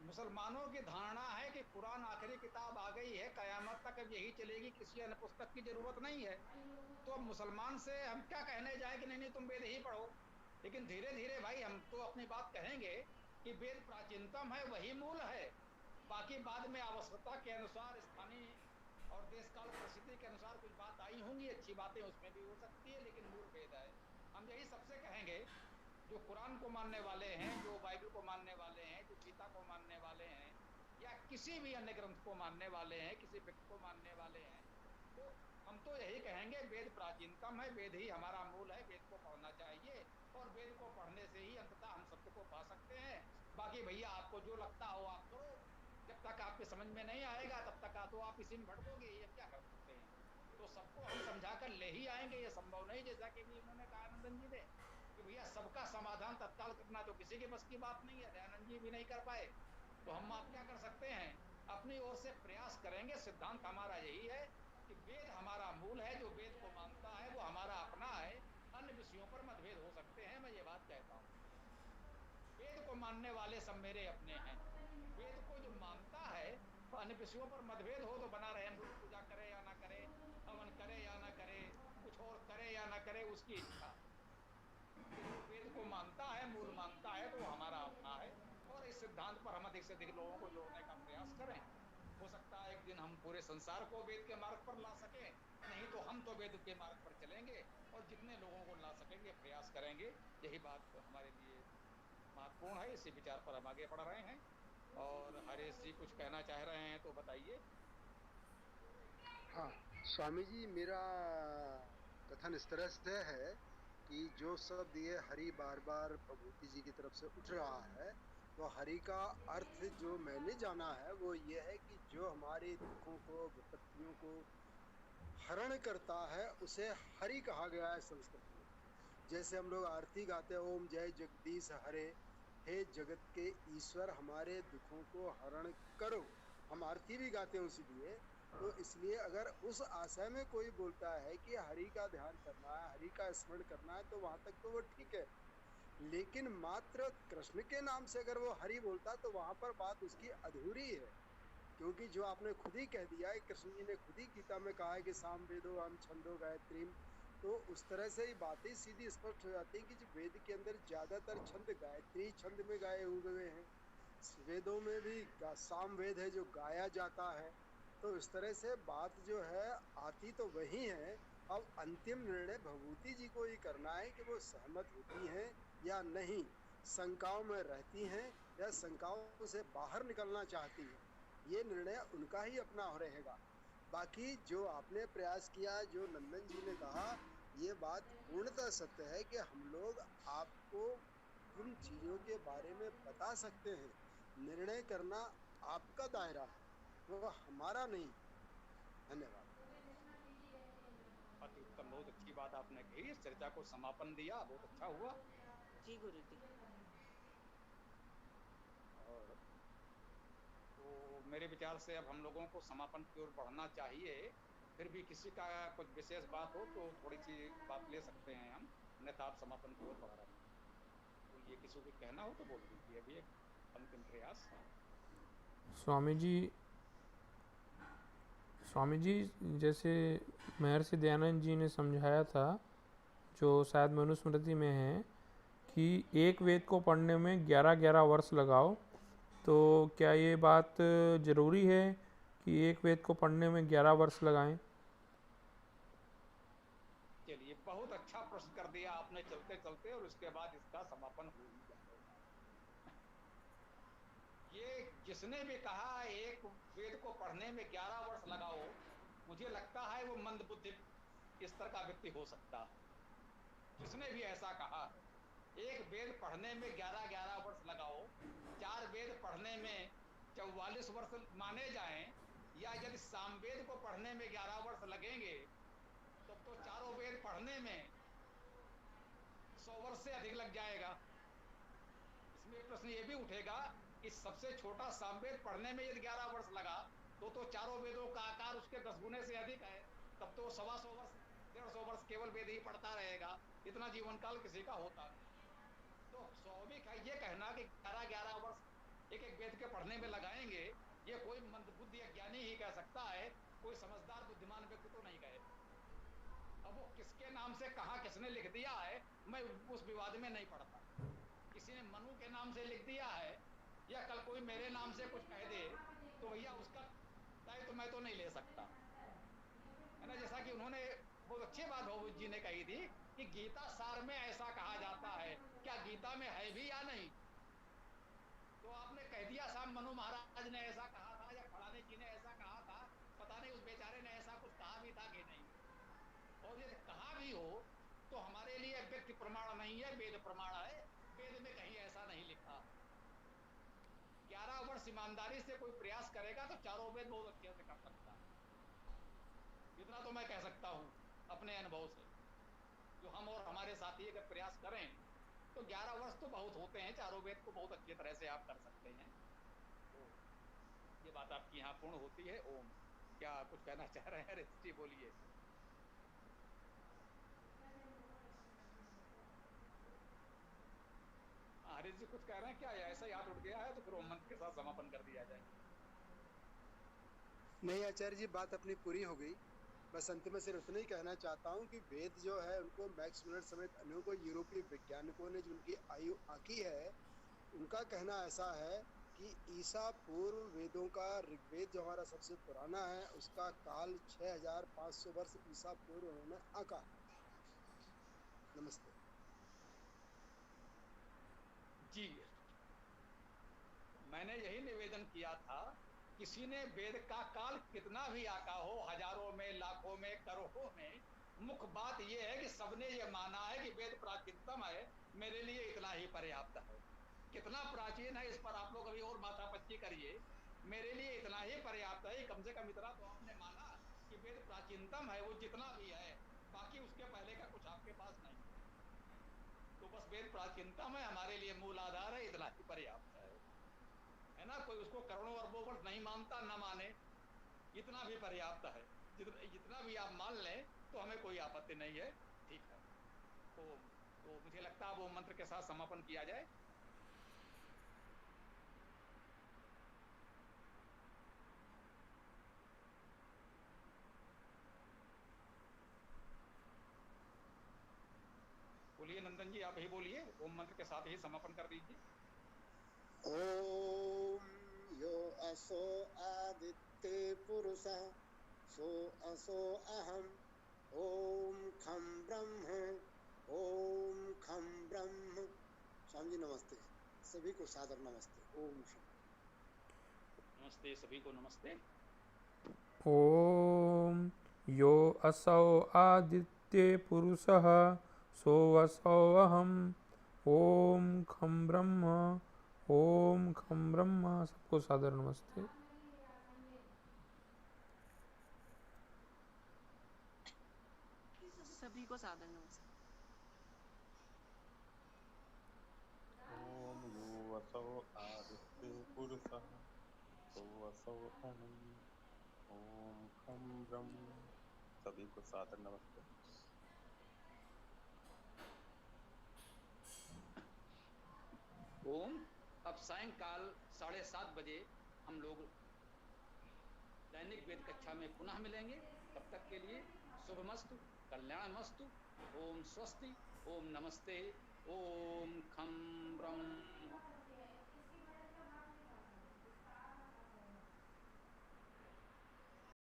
मुसलमानों की धारणा है कि कुरान आखिरी किताब आ गई है, कयामत तक अब यही चलेगी, किसी अन्य पुस्तक की जरूरत नहीं है। तो अब मुसलमान से हम क्या कहने जाए कि नहीं नहीं तुम वेद ही पढ़ो। लेकिन धीरे धीरे भाई हम तो अपनी बात कहेंगे कि वेद प्राचीनतम है, वही मूल है। बाकी बाद में आवश्यकता के अनुसार, स्थानीय और देश काल परिस्थिति के अनुसार कुछ बात आई होंगी, अच्छी बातें उसमें भी हो सकती है, लेकिन मूल वेद है। हम यही सबसे कहेंगे जो कुरान को मानने वाले हैं, जो बाइबल को मानने वाले हैं, जो गीता को मानने वाले हैं, या किसी भी अन्य ग्रंथ को मानने वाले हैं, किसी व्यक्ति को मानने वाले हैं, तो हम तो यही कहेंगे वेद प्राचीनतम है, वेद ही हमारा मूल है, वेद को पढ़ना चाहिए और वेद को पढ़ने से ही अंततः हम सत्य को पा सकते हैं। बाकी भैया आपको जो लगता हो आप करो, जब तक आपके समझ में नहीं आएगा तब तक तो आप इसी में भटकोगे, ये हम क्या कर सकते हैं। तो सबको हम समझा कर ले ही आएंगे, ये संभव नहीं, जैसा कि भी उन्होंने कहा आनंदन जी ने कि भैया सबका समाधान तत्काल करना तो किसी के बस की बात नहीं है, दयानंद जी भी नहीं कर पाए, तो हम आप क्या कर सकते हैं, अपनी ओर से प्रयास करेंगे। सिद्धांत हमारा यही है कि वेद हमारा मूल है, जो वेद को मानता है वो हमारा अपना है, अन्य विषयों पर मतभेद हो सकते हैं, मैं ये बात कहता हूँ। वेद को मानने वाले सब मेरे अपने हैं, वेद को जो मानता है तो अन्य विषयों पर मतभेद हो तो बना रहे, मूर्ति पूजा करे या ना करे, हवन करे या ना करे, कुछ और करे या ना करे, उसकी इच्छा। जो वेद को मानता है, मूल मानता है, तो वो हमारा अपना है। और इस सिद्धांत पर हम अधिक से अधिक लोगों को जोड़ने का प्रयास करें। हो सकता है एक दिन हम पूरे संसार को वेद के मार्ग पर ला सकें, नहीं तो हम तो वेद के मार्ग पर चलेंगे और जितने लोगों को ला सकेंगे प्रयास करेंगे। यही बात हमारे लिए महत्वपूर्ण है, इसी विचार पर हम आगे बढ़ रहे हैं। और हरीश जी कुछ कहना चाह रहे हैं तो बताइए। हाँ, स्वामी जी, मेरा कथन इस तरह से है कि जो शब्द ये हरि बार बार भगवती जी की तरफ से उठ रहा है, तो हरि का अर्थ जो मैंने जाना है वो ये है कि जो हमारे दुखों को, विपत्तियों को हरण करता है उसे हरि कहा गया है संस्कृत में। जैसे हम लोग आरती गाते हैं, ओम जय जगदीश हरे, हे जगत के ईश्वर हमारे दुखों को हरण करो, हम आरती भी गाते हैं उसी लिए। तो इसलिए अगर उस आशय में कोई बोलता है कि हरि का ध्यान करना है, हरि का स्मरण करना है, तो वहां तक तो वो ठीक है। लेकिन मात्र कृष्ण के नाम से अगर वो हरि बोलता तो वहां पर बात उसकी अधूरी है। क्योंकि जो आपने खुद ही कह दिया है, कृष्ण जी ने खुद ही गीता में कहा है कि साम वेदो हम छंदो गायत्री, तो उस तरह से ही बातें सीधी स्पष्ट हो जाती है कि जो वेद के अंदर ज्यादातर छंद गायत्री छंद में गाए हुए हैं। वेदों में भी साम वेद है जो गाया जाता है। तो इस तरह से बात जो है आती तो वही है। अब अंतिम निर्णय भगवती जी को ही करना है कि वो सहमत होती हैं या नहीं, शंकाओं में रहती हैं या शंकाओं से बाहर निकलना चाहती हैं, ये निर्णय उनका ही अपना हो रहेगा। बाकी जो आपने प्रयास किया, जो नंदन जी ने कहा, ये बात पूर्णतः सत्य है कि हम लोग आपको उन चीजों के बारे में बता सकते हैं। निर्णय करना आपका दायरा है, वो हमारा नहीं। धन्यवाद। अति उत्तम, बहुत अच्छी बात आपने कही, इस चर्चा को समापन दिया, बहुत अच्छा हुआ। जी गुरु जी। और तो मेरे विचार से अब हम लोगों को समापन की ओर बढ़ना चाहिए। फिर भी किसी का कुछ विशेष बात हो तो थोड़ी सी बात ले सकते हैं हम, अन्यथा आप समापन की ओर बढ़ रहे हैं। बोलिए, किसी को कहना हो तो बोल दीजिए, अभी एक अंतिम प्रयास। स्वामी जी, स्वामी जी, जैसे महर्षि दयानंद जी ने समझाया था, जो शायद मनुस्मृति में है, कि एक वेद को पढ़ने में 11-11 वर्ष लगाओ। तो क्या ये बात ज़रूरी है कि एक वेद को पढ़ने में 11 वर्ष लगाएं? चलिए, बहुत अच्छा प्रश्न कर दिया आपने चलते चलते, और उसके बाद इसका समापन हो ही जाएगा। ये जिसने भी कहा एक वेद को पढ़ने में 11 वर्ष लगाओ, मुझे लगता है वो मंदबुद्धि स्तर का व्यक्ति हो सकता है। जिसने भी ऐसा कहा है एक वेद पढ़ने में 11-11 वर्ष लगाओ, 4 वेद पढ़ने में 44 वर्ष माने जाएं, या यदि सामवेद को पढ़ने में 11 वर्ष लगेंगे तब तो चारों वेद पढ़ने में 100 वर्ष से अधिक लग जाएगा। इसमें प्रश्न ये भी उठेगा कि सबसे छोटा सामवेद पढ़ने में यदि 11 वर्ष लगा तो चारों वेदों का आकार उसके 10 गुने से अधिक है, तब तो 125 वर्ष 150 वर्ष केवल वेद ही पढ़ता रहेगा, इतना जीवन काल किसी का होता नहीं। तो स्वाभाविक है ये कहना कि 11-11 वर्ष एक एक वेद के पढ़ने में लगाएंगे, ये कोई मंदबुद्धि या ज्ञानी ही कह सकता है, कोई समझदार बुद्धिमान व्यक्ति तो नहीं कहेगा। अब वो किसके नाम से कहा किसने लिख दिया है, मैं उस विवाद में नहीं पड़ता। किसी ने मनु के नाम से लिख दिया है या कल कोई मेरे नाम से कुछ कह दे तो भैया उसका दायित्व तो मैं तो नहीं ले सकता, है ना। जैसा कि उन्होंने बहुत अच्छी बात भगवत जी ने कही थी कि गीता सार में ऐसा कहा जाता है, क्या गीता में है भी या नहीं। तो आपने कह दिया साहब मनु महाराज ने ऐसा कहा था या फलाने जी ने ऐसा कहा था, पता नहीं उस बेचारे ने ऐसा कुछ कहा भी था कि नहीं। और यदि कहा भी हो तो हमारे लिए व्यक्ति प्रमाण नहीं है, वेद प्रमाण है। वेद में कहीं ऐसा नहीं लिखा। 11 वर्ष ईमानदारी से कोई प्रयास करेगा तो चारों वेद बहुत अच्छे से कर सकता है। इतना तो मैं कह सकता हूं अपने अनुभव से। जो हम और हमारे साथी अगर प्रयास करें तो 11 वर्ष तो बहुत होते हैं, चारों वेद को बहुत अच्छी तरह से आप कर सकते हैं। तो ये बात आपकी यहाँ पूर्ण होती है। ओम। क्या कुछ कहना चाह रहे हैं ऋषि जी? बोलिए। हरीश जी कुछ कह रहे हैं क्या? ऐसा याद उठ गया है तो फिर ओम मंत्र के साथ समापन कर दिया जाए। नहीं आचार्य जी, बात अपनी पूरी हो गई। बस अंत में सिर्फ इतना ही कहना चाहता हूँ कि वेद जो है उनको मैक्स मुलर समेत अन्यों को यूरोपीय वैज्ञानिकों ने जो उनकी आयु आंकी है, उनका कहना ऐसा है कि ईसा पूर्व वेदों का ऋग्वेद जो हमारा सबसे पुराना है उसका काल 6500 वर्ष ईसा पूर्व उन्होंने आंका है। नमस्ते जी, मैंने यही निवेदन किया था। किसी ने वेद का काल कितना भी आका हो, हजारों में, लाखों में, करोड़ों में, मुख्य बात यह है कि सबने ये माना है कि वेद प्राचीनतम है, मेरे लिए इतना ही पर्याप्त है। कितना प्राचीन है इस पर आप लोग अभी और माथापच्ची करिए, मेरे लिए इतना ही पर्याप्त है। कम से कम इतना तो आपने माना कि वेद प्राचीनतम है, वो जितना भी है, बाकी उसके पहले का कुछ आपके पास नहीं है। तो बस वेद प्राचीनतम है, हमारे लिए मूल आधार है, इतना ही पर्याप्त है ना। कोई उसको करोड़ों अरबों वर्ष नहीं मानता, ना माने, इतना भी पर्याप्त है। जितना भी आप मान लें तो हमें कोई आपत्ति नहीं है। ठीक है। तो मुझे लगता है वो मंत्र के साथ समापन किया जाए। बोलिए नंदन जी, आप ही बोलिए, ओम मंत्र के साथ ही समापन कर दीजिए। ओम यो असो आदित्य पुरुषः सो असो अहम। ओम खम ब्रह्म। ओम खम ब्रह्म। स्वामी जी नमस्ते। सभी को सादर नमस्ते। ओम शांति। नमस्ते सभी को, नमस्ते। ओम यो असौ आदित्ये पुरुषः सोऽसौ अहम्। ओम खम ब्रह्म। ओम खम ब्रह्म। सबको सादर नमस्ते। सभी को सादर नमस्ते। ओम यो असौ आदित्य पुरुषः सोऽसौ अहम्। ओम खम ब्रह्म। सभी को सादर नमस्ते। ओम। अब सायंकाल 7:30 बजे हम लोग दैनिक वेद कक्षा में पुनः मिलेंगे। तब तक के लिए शुभमस्तु, कल्याणमस्तु। ओम स्वस्ति, ओम नमस्ते, ओम खम ब्रह्म।